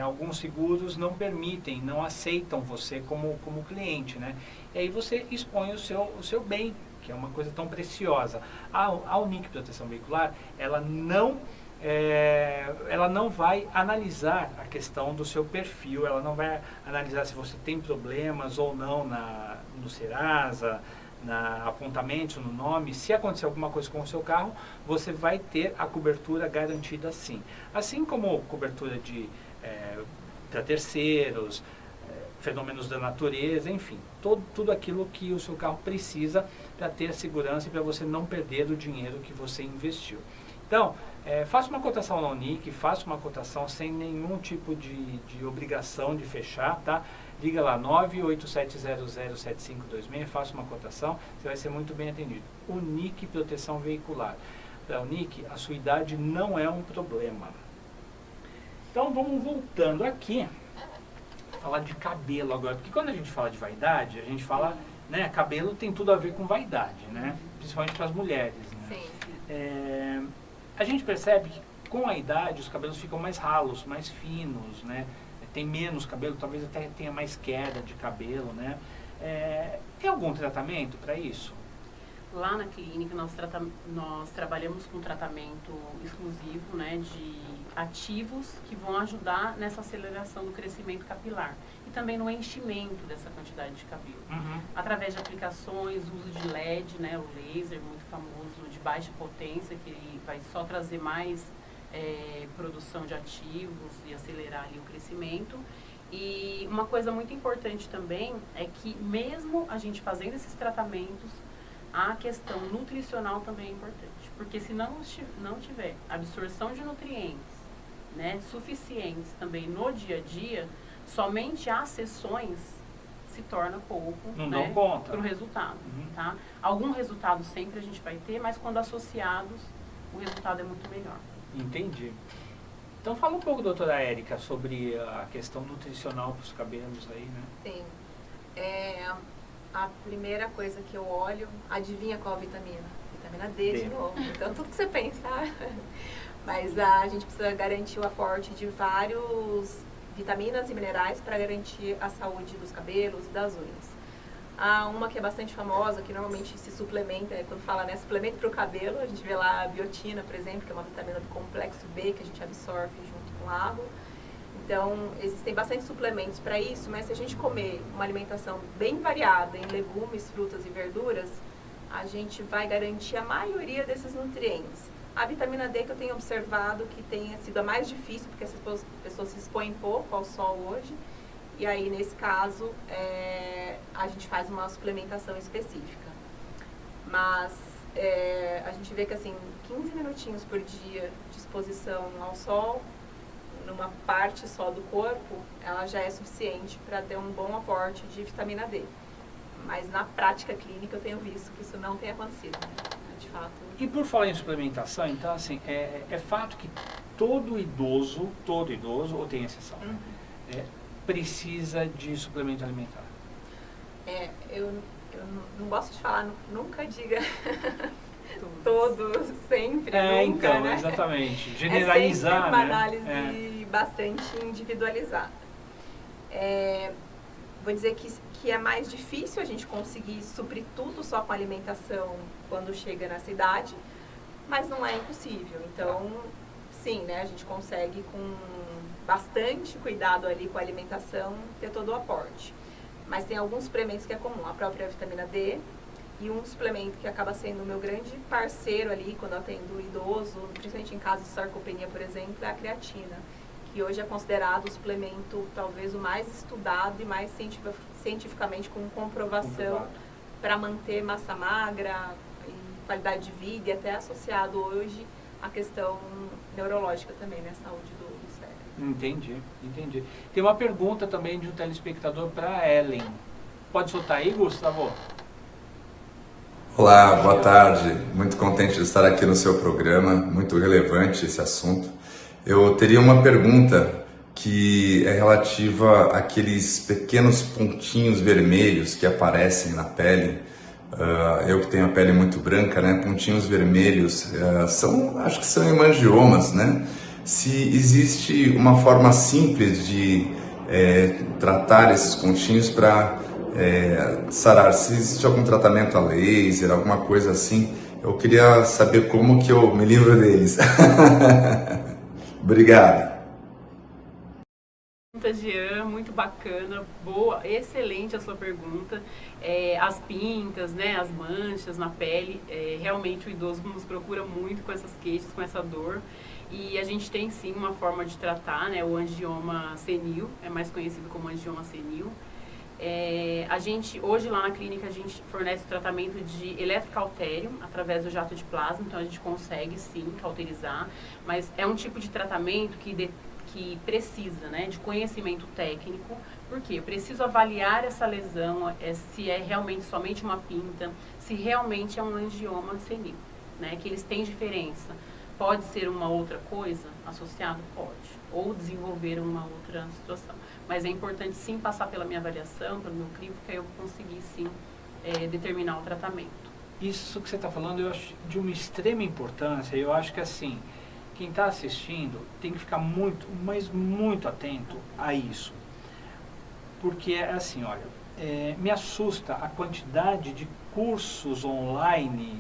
alguns seguros não permitem, não aceitam você como cliente, né? E aí você expõe o seu bem, que é uma coisa tão preciosa. A Unique Proteção Veicular, ela não vai analisar a questão do seu perfil, ela não vai analisar se você tem problemas ou não no Serasa, apontamentos no nome. Se acontecer alguma coisa com o seu carro, você vai ter a cobertura garantida sim. Assim como cobertura para terceiros, fenômenos da natureza, enfim, tudo aquilo que o seu carro precisa para ter segurança e para você não perder o dinheiro que você investiu. Então, faça uma cotação na Unique, faça uma cotação sem nenhum tipo de obrigação de fechar, tá? Liga lá, 987007526, faça uma cotação, você vai ser muito bem atendido. Unique Proteção Veicular. Para a Unique, a sua idade não é um problema. Então, vamos voltando aqui, falar de cabelo agora, porque quando a gente fala de vaidade, a gente fala, né, cabelo tem tudo a ver com vaidade, né? Principalmente para as mulheres, né? Sim. A gente percebe que com a idade os cabelos ficam mais ralos, mais finos, né? Tem menos cabelo, talvez até tenha mais queda de cabelo, né? Tem algum tratamento para isso? Lá na clínica nós trabalhamos com tratamento exclusivo, né, de ativos que vão ajudar nessa aceleração do crescimento capilar e também no enchimento dessa quantidade de cabelo. Através de aplicações, uso de LED, né, o laser muito famoso de baixa potência, que ele vai só trazer mais produção de ativos e acelerar ali o crescimento. E uma coisa muito importante também é que mesmo a gente fazendo esses tratamentos, a questão nutricional também é importante, porque se não tiver absorção de nutrientes, né, suficientes também no dia a dia, somente as sessões se torna pouco, não né, dão conta para o resultado. Tá? Algum resultado sempre a gente vai ter, mas quando associados, o resultado é muito melhor. Entendi. Então fala um pouco, doutora Érica, sobre a questão nutricional para os cabelos aí, né? Sim. A primeira coisa que eu olho, adivinha qual vitamina? Vitamina D de novo. Então, tudo que você pensar. Mas a gente precisa garantir o aporte de vários vitaminas e minerais para garantir a saúde dos cabelos e das unhas. Há uma que é bastante famosa, que normalmente se suplementa, quando fala, né, suplemento para o cabelo, a gente vê lá a biotina, por exemplo, que é uma vitamina do complexo B, que a gente absorve junto com água. Então, existem bastante suplementos para isso, mas se a gente comer uma alimentação bem variada em legumes, frutas e verduras, a gente vai garantir a maioria desses nutrientes. A vitamina D que eu tenho observado que tenha sido a mais difícil, porque as pessoas se expõem pouco ao sol hoje, e aí, nesse caso, a gente faz uma suplementação específica. Mas a gente vê que, assim, 15 minutinhos por dia de exposição ao sol, numa parte só do corpo, ela já é suficiente para ter um bom aporte de vitamina D. Mas na prática clínica eu tenho visto que isso não tem acontecido, né? De fato. E por falar em suplementação, então assim, é fato que todo idoso, ou tem exceção, precisa de suplemento alimentar? Eu não gosto de falar, nunca diga todos, sempre, nunca, então, né? Exatamente. Generalizar, é sempre uma né? análise bastante individualizada. Vou dizer que é mais difícil a gente conseguir suprir tudo só com alimentação quando chega nessa idade, mas não é impossível. Então, sim, né, a gente consegue com bastante cuidado ali com a alimentação ter todo o aporte. Mas tem alguns suplementos que é comum, a própria vitamina D, e um suplemento que acaba sendo o meu grande parceiro ali quando eu atendo idoso, principalmente em casos de sarcopenia, por exemplo, é a creatina, que hoje é considerado o suplemento talvez o mais estudado e mais cientificamente com comprovação para manter massa magra e qualidade de vida, e até associado hoje à questão neurológica também, né, saúde do cérebro. Entendi. Tem uma pergunta também de um telespectador para a Ellen. Pode soltar aí, Gustavo? Olá, boa tarde. Muito contente de estar aqui no seu programa, muito relevante esse assunto. Eu teria uma pergunta que é relativa àqueles pequenos pontinhos vermelhos que aparecem na pele. Eu que tenho a pele muito branca, né? Pontinhos vermelhos acho que são hemangiomas, né? Se existe uma forma simples de tratar esses pontinhos para sarar, se existe algum tratamento a laser, alguma coisa assim, eu queria saber como que eu me livro deles. Obrigado. Jean, muito bacana, boa, excelente a sua pergunta. As pintas, né, as manchas na pele, realmente o idoso nos procura muito com essas queixas, com essa dor. E a gente tem sim uma forma de tratar, né, o angioma senil, é mais conhecido como angioma senil. A gente, hoje lá na clínica, a gente fornece o tratamento de eletrocautério através do jato de plasma, então a gente consegue sim cauterizar, mas é um tipo de tratamento que precisa, né, de conhecimento técnico, porque eu preciso avaliar essa lesão, se é realmente somente uma pinta, se realmente é um angioma senil, né, que eles têm diferença. Pode ser uma outra coisa associada? Pode. Ou desenvolver uma outra situação. Mas é importante sim passar pela minha avaliação, pelo meu crivo, que aí eu conseguir sim determinar o tratamento. Isso que você está falando eu acho de uma extrema importância. Eu acho que assim, quem está assistindo tem que ficar muito, mas muito atento a isso. Porque assim, olha, me assusta a quantidade de cursos online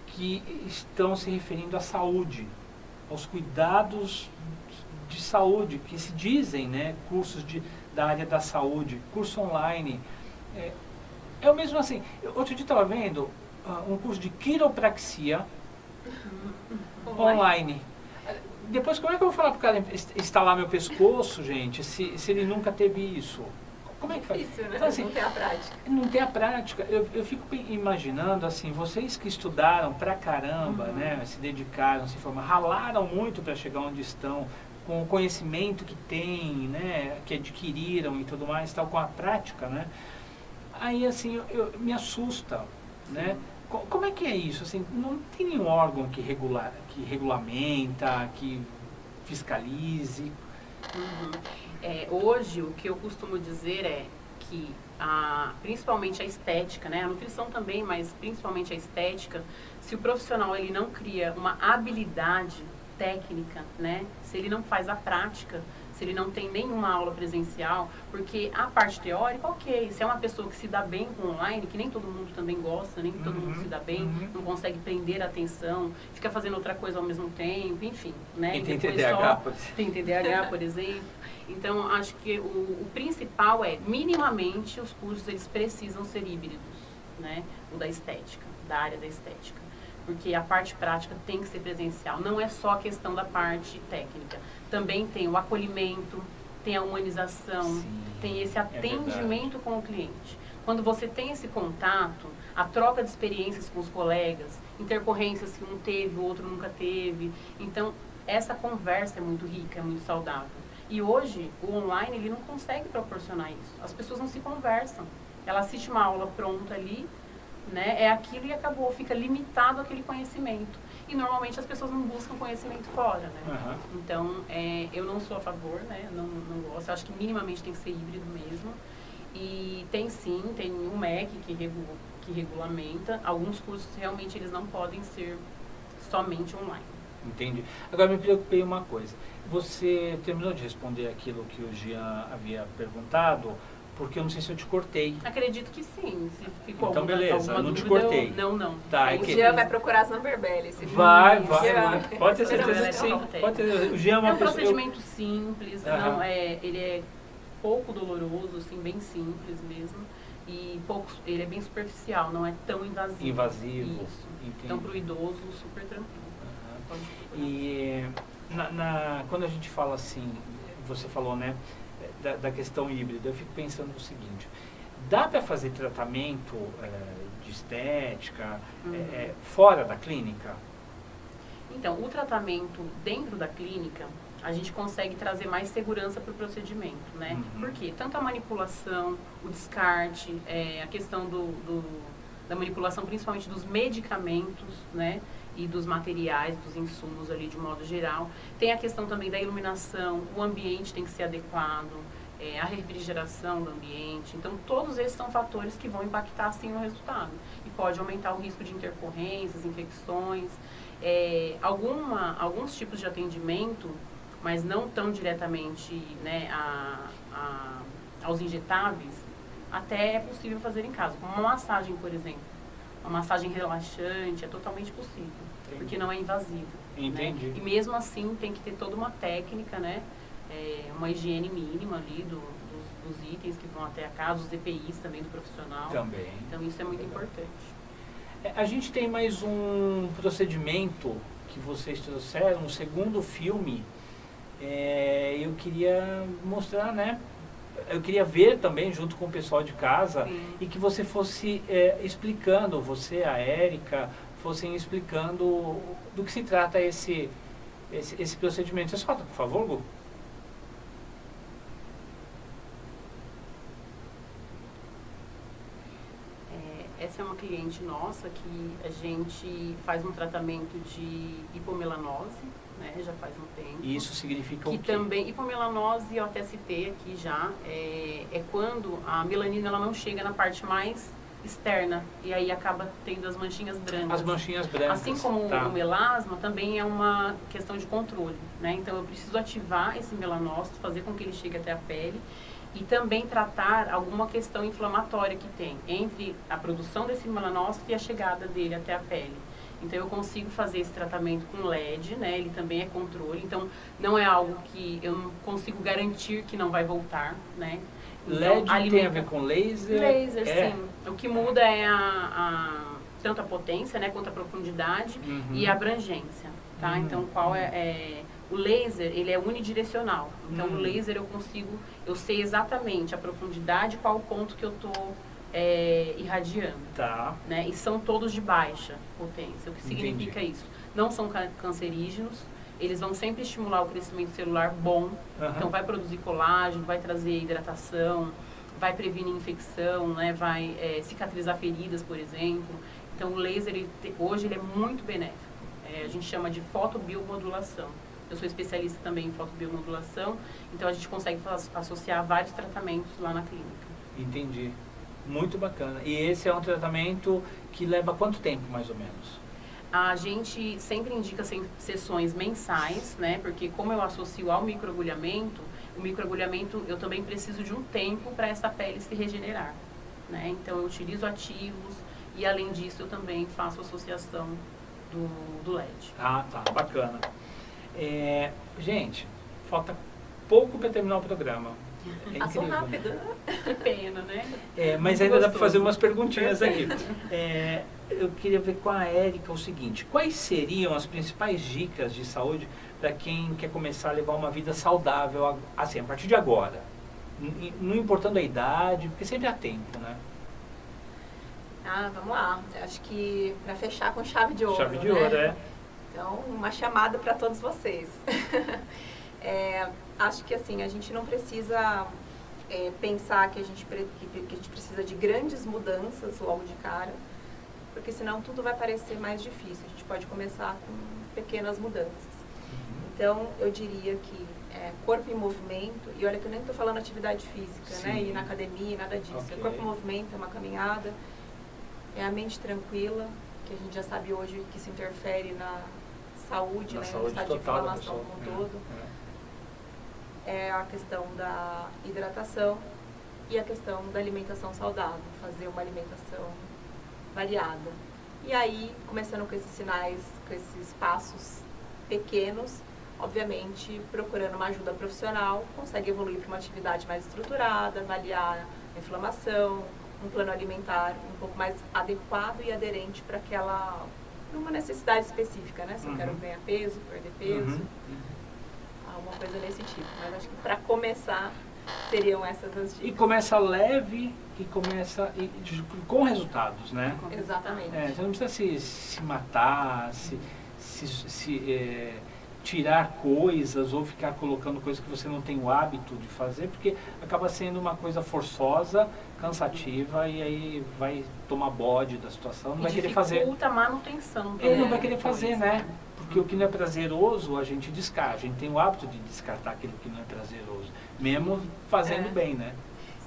que estão se referindo à saúde, aos cuidados de saúde, que se dizem, né, cursos da área da saúde, curso online. É o mesmo assim, outro dia estava vendo um curso de quiropraxia online. Depois, como é que eu vou falar para o cara instalar meu pescoço, gente, se ele nunca teve isso? Como é que faz? Difícil, né? Então, assim, Não tem a prática. não tem a prática. Eu fico imaginando, assim, vocês que estudaram pra caramba, né, se dedicaram, se formaram, ralaram muito para chegar onde estão, com o conhecimento que têm, né, que adquiriram e tudo mais, tal, com a prática, né? Aí, assim, me assusta, né? Como é que é isso? Assim, não tem nenhum órgão que regulamenta, que fiscalize? Hoje, o que eu costumo dizer é que, principalmente a estética, né? A nutrição também, mas principalmente a estética, se o profissional ele não cria uma habilidade técnica, né? Se ele não faz a prática, se ele não tem nenhuma aula presencial, porque a parte teórica, ok, se é uma pessoa que se dá bem com online, que nem todo mundo também gosta, nem todo mundo se dá bem, não consegue prender a atenção, fica fazendo outra coisa ao mesmo tempo, enfim, né? E tem TDAH, tem TDAH, por exemplo. Então, acho que o principal é, minimamente, os cursos eles precisam ser híbridos, né? O da estética, da área da estética. Porque a parte prática tem que ser presencial. Não é só a questão da parte técnica. Também tem o acolhimento, tem a humanização, Sim, tem esse atendimento com o cliente. Quando você tem esse contato, a troca de experiências com os colegas, intercorrências que um teve, o outro nunca teve. Então, essa conversa é muito rica, é muito saudável. E hoje, o online, ele não consegue proporcionar isso. As pessoas não se conversam. Ela assiste uma aula pronta ali, né? É aquilo e acabou, fica limitado aquele conhecimento. E normalmente as pessoas não buscam conhecimento fora, né? Então, eu não sou a favor, né? Não gosto. Eu acho que minimamente tem que ser híbrido mesmo. E tem sim, tem um MEC que regulamenta. Alguns cursos realmente eles não podem ser somente online. Entendi. Agora me preocupei uma coisa. Você terminou de responder aquilo que o Jean havia perguntado, porque eu não sei se eu te cortei. Acredito que sim. Se ficou então, beleza, eu não te cortei. Não. Tá, O Jean vai procurar as number belly. Vai. Pode ter certeza que sim. Pode ter. O Jean é uma pessoa... procedimento simples, ele é pouco doloroso, assim, bem simples mesmo. E ele é bem superficial, não é tão invasivo. Isso. Entendi. Então, para o idoso, super tranquilo. E quando a gente fala assim, você falou, né, da questão híbrida, eu fico pensando no seguinte: dá para fazer tratamento de estética fora da clínica? Então, o tratamento dentro da clínica, a gente consegue trazer mais segurança para o procedimento, né? Porque tanto a manipulação, o descarte, a questão da manipulação, principalmente dos medicamentos, né? E dos materiais, dos insumos ali de modo geral. Tem a questão também da iluminação, o ambiente tem que ser adequado, a refrigeração do ambiente. Então, todos esses são fatores que vão impactar, sim, no resultado. E pode aumentar o risco de intercorrências, infecções. Alguns tipos de atendimento, mas não tão diretamente, né, aos injetáveis, até é possível fazer em casa. Como uma massagem, por exemplo. Uma massagem relaxante é totalmente possível, porque não é invasivo. Entendi. Né? E mesmo assim tem que ter toda uma técnica, né? Uma higiene mínima ali dos itens que vão até a casa, os EPIs também do profissional. Também. Então isso é muito importante. A gente tem mais um procedimento que vocês trouxeram, um segundo filme. Eu queria mostrar, né? Eu queria ver também junto com o pessoal de casa. Sim. E que você fosse explicando, você, a Érica, fossem explicando do que se trata esse procedimento. Você solta, por favor, Gu? Essa é uma cliente nossa que a gente faz um tratamento de hipomelanose, né, já faz um tempo. E isso significa o quê? Também, hipomelanose, eu até citei aqui já, é quando a melanina ela não chega na parte mais externa e aí acaba tendo as manchinhas brancas. As manchinhas brancas. Assim como o melasma, também é uma questão de controle, né? Então eu preciso ativar esse melanócito, fazer com que ele chegue até a pele E também tratar alguma questão inflamatória que tem entre a produção desse melanócito e a chegada dele até a pele. Então eu consigo fazer esse tratamento com LED, né? Ele também é controle, então não é algo que eu não consigo garantir que não vai voltar, né? Então, LED tem a ver com laser? Laser, sim. O que muda é tanto a potência, né, quanto a profundidade e a abrangência, tá? Então o laser, ele é unidirecional. Então o laser eu sei exatamente a profundidade, qual o ponto que eu estou irradiando. Tá. Né? E são todos de baixa potência. O que significa isso? Não são cancerígenos, eles vão sempre estimular o crescimento celular bom, então vai produzir colágeno, vai trazer hidratação, vai prevenir infecção, né? Vai cicatrizar feridas, por exemplo. Então o laser, hoje, ele é muito benéfico. A gente chama de fotobiomodulação. Eu sou especialista também em fotobiomodulação, então a gente consegue associar vários tratamentos lá na clínica. Entendi. Muito bacana. E esse é um tratamento que leva quanto tempo, mais ou menos? A gente sempre indica sessões mensais, né? Porque como eu associo ao microagulhamento, o microagulhamento eu também preciso de um tempo para essa pele se regenerar, né? Então eu utilizo ativos e além disso eu também faço associação do LED. Ah, tá. Bacana. Gente, falta pouco para terminar o programa. É Passou incrível, rápido. né? Que pena, né? Mas ainda dá para fazer umas perguntinhas aqui. Eu queria ver com a Érica o seguinte: quais seriam as principais dicas de saúde para quem quer começar a levar uma vida saudável, assim, a partir de agora? Não importando a idade, porque sempre há tempo, né? Vamos lá. Acho que para fechar com chave de ouro. Chave de ouro, né? Então, uma chamada para todos vocês. Acho que assim, a gente não precisa pensar que a gente precisa de grandes mudanças logo de cara, porque senão tudo vai parecer mais difícil. A gente pode começar com pequenas mudanças. Então, eu diria que corpo em movimento, e olha que eu nem estou falando atividade física, né? Ir na academia, nada disso. Okay. Corpo em movimento é uma caminhada, é a mente tranquila, que a gente já sabe hoje que isso interfere na saúde, né? No estado de inflamação como um todo. É a questão da hidratação e a questão da alimentação saudável, fazer uma alimentação variada. E aí, começando com esses sinais, com esses passos pequenos, obviamente, procurando uma ajuda profissional, consegue evoluir para uma atividade mais estruturada, avaliar a inflamação, um plano alimentar um pouco mais adequado e aderente para uma necessidade específica, né? Se eu quero ganhar peso, perder peso, alguma coisa nesse tipo. Mas acho que para começar seriam essas as dicas. E começa leve e começa com resultados, né? Exatamente. Você não precisa se matar, tirar coisas ou ficar colocando coisas que você não tem o hábito de fazer, porque acaba sendo uma coisa forçosa, cansativa, e aí vai tomar bode da situação, não vai querer fazer. Dificulta a manutenção. Não vai querer fazer, né? Porque o que não é prazeroso, a gente descarta. A gente tem o hábito de descartar aquilo que não é prazeroso, mesmo fazendo bem, né?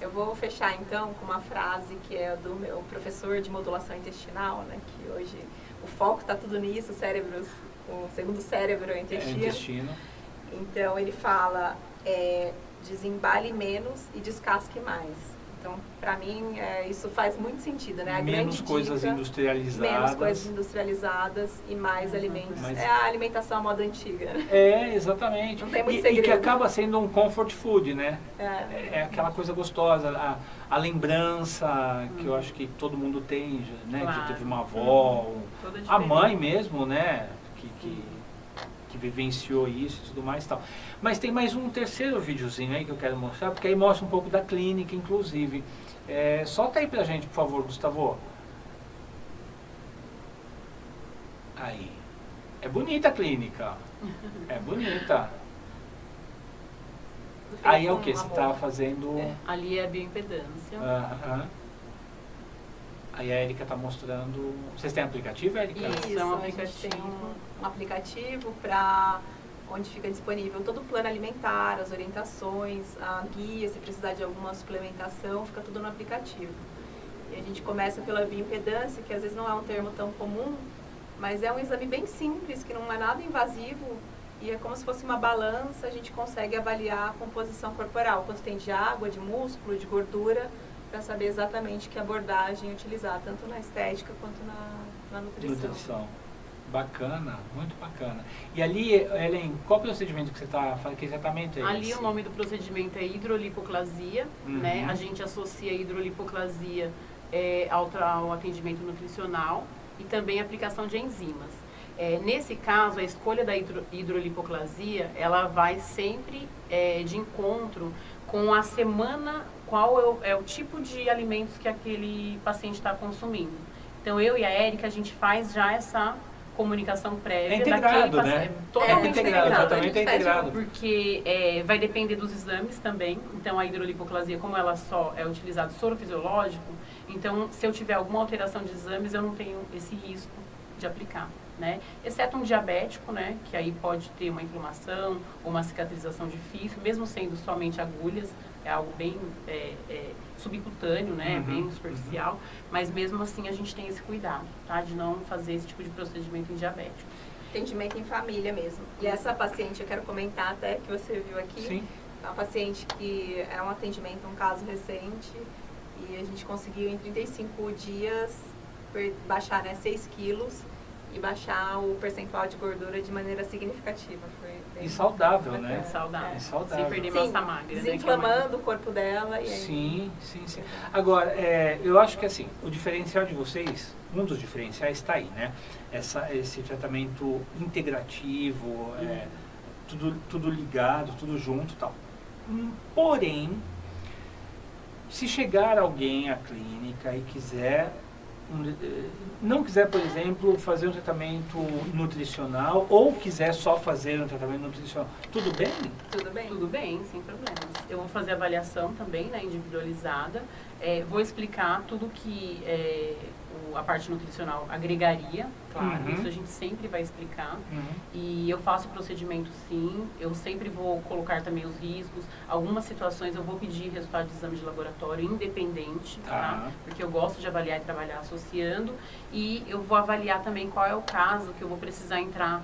Eu vou fechar, então, com uma frase que é do meu professor de modulação intestinal, né? Que hoje o foco está tudo nisso, o segundo cérebro é o intestino. Então, ele fala, desembale menos e descasque mais. Então, para mim, isso faz muito sentido, né? Menos coisas industrializadas. Menos coisas industrializadas e mais alimentos. É a alimentação à moda antiga. Exatamente. Não tem muito segredo. E que acaba sendo um comfort food, né? É aquela coisa gostosa, a lembrança que eu acho que todo mundo tem, né? Claro. Que teve uma avó, a mãe mesmo, né? Que vivenciou isso e tudo mais e tal. Mas tem mais um terceiro videozinho aí que eu quero mostrar, porque aí mostra um pouco da clínica, inclusive. Solta aí pra gente, por favor, Gustavo. Aí. É bonita a clínica. É bonita. Aí é o que? Você tá fazendo... Ali é a bioimpedância. Aí a Érica está mostrando... Vocês têm aplicativo, Érica? Isso, é um a gente aplicativo. tem um aplicativo para onde fica disponível todo o plano alimentar, as orientações, a guia, se precisar de alguma suplementação, fica tudo no aplicativo. E a gente começa pela bioimpedância, que às vezes não é um termo tão comum, mas é um exame bem simples, que não é nada invasivo e é como se fosse uma balança, a gente consegue avaliar a composição corporal, quanto tem de água, de músculo, de gordura, para saber exatamente que abordagem utilizar, tanto na estética quanto na nutrição. Bacana, muito bacana. E ali, Helen, qual procedimento que você está falando? Que tratamento é esse? Ali o nome do procedimento é hidrolipoclasia, né? A gente associa a hidrolipoclasia ao atendimento nutricional e também a aplicação de enzimas. Nesse caso, a escolha da hidrolipoclasia, ela vai sempre de encontro com a semana, qual é o tipo de alimentos que aquele paciente está consumindo. Então, eu e a Érica, a gente faz já essa comunicação prévia. É integrado, daquele né? Totalmente integrado. O tratamento é integrado. Porque vai depender dos exames também. Então, a hidrolipoclasia, como ela só é utilizada soro fisiológico, então, se eu tiver alguma alteração de exames, eu não tenho esse risco de aplicar, né? Exceto um diabético, né? Que aí pode ter uma inflamação ou uma cicatrização difícil, mesmo sendo somente agulhas, é algo bem subcutâneo, né? Bem superficial, mas mesmo assim a gente tem esse cuidado, tá? De não fazer esse tipo de procedimento em diabéticos. Atendimento em família mesmo. E essa paciente, eu quero comentar até, que você viu aqui, Sim. é uma paciente que é um atendimento, um caso recente, e a gente conseguiu em 35 dias baixar, né, 6 quilos e baixar o percentual de gordura de maneira significativa. Foi bem E saudável, né? Saudável. É saudável. Sem perder Sim, massa magra. desinflamando o corpo dela. E aí... Sim. Agora, eu acho que assim, o diferencial de vocês, um dos diferenciais está aí, né? Esse tratamento integrativo, tudo ligado, tudo junto e tal. Porém, se chegar alguém à clínica e não quiser, por exemplo, fazer um tratamento nutricional ou quiser só fazer um tratamento nutricional, tudo bem? Tudo bem. Tudo bem, sem problemas. Eu vou fazer avaliação também, né, individualizada. Vou explicar tudo que a parte nutricional agregaria, claro, isso a gente sempre vai explicar. E eu faço o procedimento sim, eu sempre vou colocar também os riscos. Algumas situações eu vou pedir resultado de exame de laboratório independente, tá? Porque eu gosto de avaliar e trabalhar associando. E eu vou avaliar também qual é o caso que eu vou precisar entrar,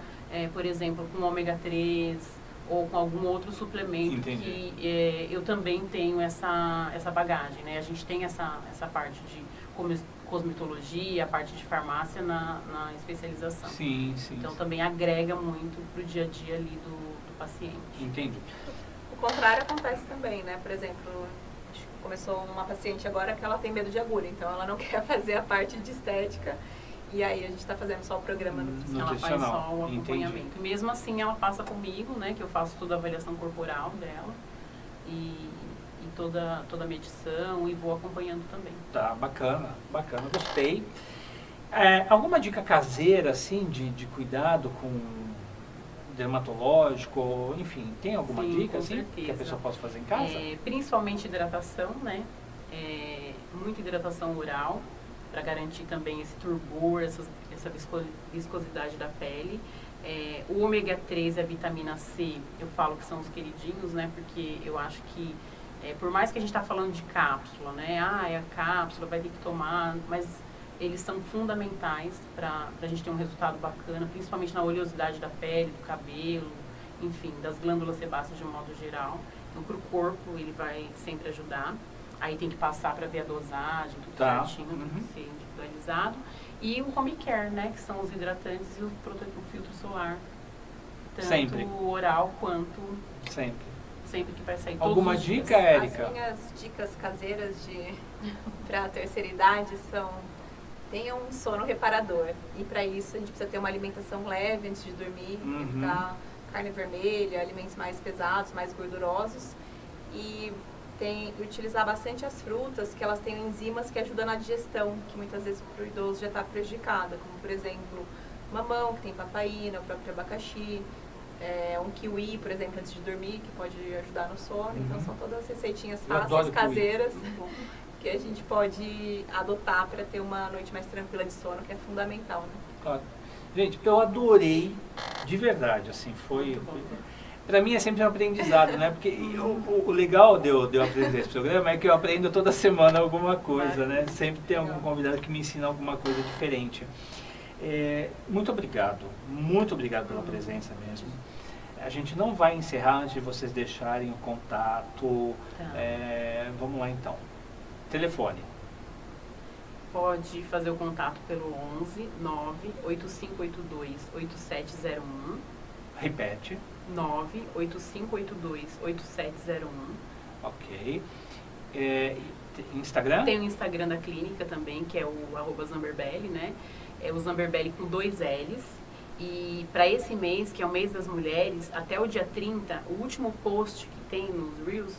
por exemplo, com ômega 3 ou com algum outro suplemento. Entendi. Que eu também tenho essa bagagem, né? A gente tem essa parte de cosmetologia, a parte de farmácia na especialização. Sim. Então também agrega muito para o dia a dia ali do paciente. Entendi. O contrário acontece também, né? Por exemplo, começou uma paciente agora que ela tem medo de agulha, então ela não quer fazer a parte de estética. E aí a gente está fazendo só o programa nutricional. Ela faz só o acompanhamento. Entendi. Mesmo assim, ela passa comigo, né? Que eu faço toda a avaliação corporal dela e toda a medição e vou acompanhando também. Tá, bacana, gostei. Alguma dica caseira, assim, de cuidado com dermatológico, enfim, tem alguma dica, assim, que a pessoa possa fazer em casa? Principalmente hidratação, né? Muita hidratação oral, para garantir também esse turgor, essa viscosidade da pele. O ômega 3 e a vitamina C, eu falo que são os queridinhos, né? Porque eu acho que, por mais que a gente está falando de cápsula, né? É a cápsula, vai ter que tomar, mas eles são fundamentais para a gente ter um resultado bacana, principalmente na oleosidade da pele, do cabelo, enfim, das glândulas sebáceas de um modo geral. Então, para o corpo, ele vai sempre ajudar. Aí tem que passar para ver a dosagem, tudo certinho, tem que ser individualizado. E o home care, né? Que são os hidratantes e o filtro solar. Tanto Sempre. oral quanto... Sempre que vai sair. Alguma todos os dica, dias. Érica? As minhas dicas caseiras para a terceira idade são: tenha um sono reparador. E para isso a gente precisa ter uma alimentação leve antes de dormir, evitar carne vermelha, alimentos mais pesados, mais gordurosos. E utilizar bastante as frutas, que elas têm enzimas que ajudam na digestão, que muitas vezes para o idoso já está prejudicada, como por exemplo mamão, que tem papaína, o próprio abacaxi, um kiwi, por exemplo, antes de dormir, que pode ajudar no sono. Então são todas receitinhas fáceis, caseiras, que a gente pode adotar para ter uma noite mais tranquila de sono, que é fundamental, né? Claro. Gente, eu adorei, de verdade, assim, foi... Para mim é sempre um aprendizado, né? Porque o legal de eu aprender esse programa é que eu aprendo toda semana alguma coisa, né? Sempre tem algum convidado que me ensina alguma coisa diferente. Muito obrigado pela presença mesmo. A gente não vai encerrar antes de vocês deixarem o contato. Tá. Vamos lá então. Telefone. Pode fazer o contato pelo 11 98582 8701. Repete. 98582 8701. Ok. Instagram? Tem o Instagram da clínica também, que é o @Zamberbelli, né? É o Zamberbelli com 2 L's. E para esse mês, que é o mês das mulheres, até o dia 30, o último post que tem nos Reels,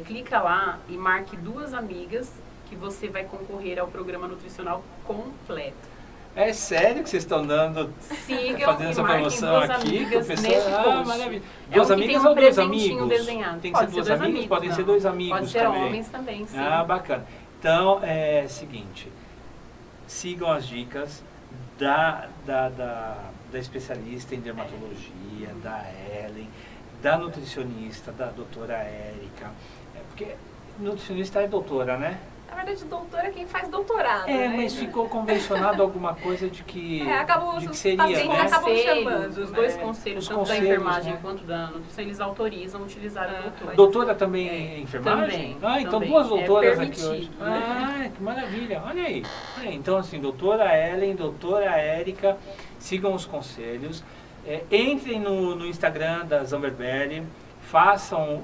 clica lá e marque 2 amigas que você vai concorrer ao programa nutricional completo. É sério que vocês estão dando, Sigam fazendo e essa marquem promoção 2 aqui? amigas Pessoa, nesse post. maravilha. É 2 um que amigas tem um ou 2 presentinho amigos? desenhado. Tem que ser Pode 2 ser 2 amigos? amigos, Podem ser não. 2 amigos Pode ser também. homens também, sim. Ah, bacana. Então, seguinte, sigam as dicas da especialista em dermatologia, da Ellen, da nutricionista, da doutora Érica. Porque nutricionista é doutora, né? Na verdade, doutora é quem faz doutorado, né? Mas ficou convencionado alguma coisa de que, os que seria, pacientes né? acabam chamando, Os 2 né? conselhos, Os tanto conselhos, da enfermagem né? quanto da nutrição, eles autorizam utilizar o doutor. Doutora também é enfermagem? Também, Então também. 2 doutoras É aqui hoje. permitido, né? Que maravilha. Olha aí. Então, assim, doutora Ellen, doutora Érica, sigam os conselhos. Entrem no Instagram da Zamberbelli, façam...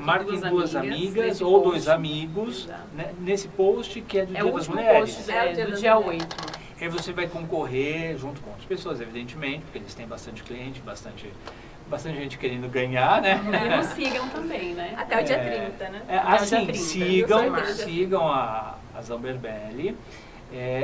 marquem 2 amigas ou 2 amigos, né, nesse post que é do Dia das Mulheres. Post, do dia 8. Aí você vai concorrer junto com outras pessoas, evidentemente, porque eles têm bastante cliente, bastante gente querendo ganhar, né? E nos sigam também, né? Até o dia 30, né? Assim, sigam Sigam a Zamberbelli.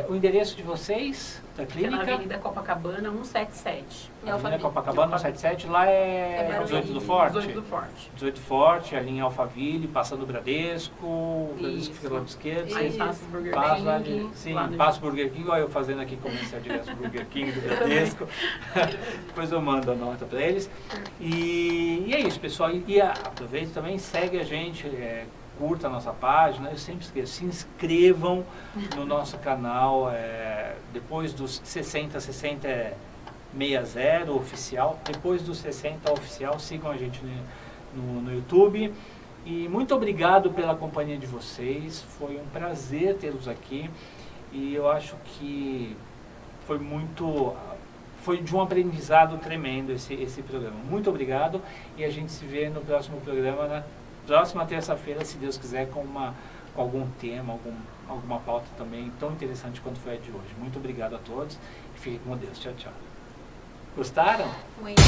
O endereço de vocês, da É clínica? na Avenida Copacabana 177. Avenida Copacabana 177, lá é 18 do Forte? 18 do Forte. 18 do Forte, a linha Alphaville, passando o Bradesco, o Bradesco fica do lado esquerdo. Aí passa o Burger Passa, King. sim, lá no- passa o Burger King, olha eu fazendo aqui comercial direto do Burger King, do Bradesco. Depois eu mando a nota para eles. E é isso, pessoal. E aproveita também, segue a gente, curta a nossa página, eu sempre esqueço, se inscrevam no nosso canal, depois dos 60 é 60 oficial, depois dos 60 oficial, sigam a gente no YouTube. E muito obrigado pela companhia de vocês, foi um prazer tê-los aqui e eu acho que foi de um aprendizado tremendo esse programa. Muito obrigado e a gente se vê no próximo programa, na próxima terça-feira, se Deus quiser, com algum tema, alguma pauta também tão interessante quanto foi a de hoje. Muito obrigado a todos e fiquem com Deus. Tchau, tchau. Gostaram? Muito.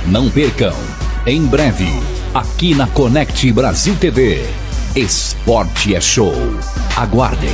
Não percam, em breve, aqui na Connect Brasil TV, Esporte é Show. Aguardem.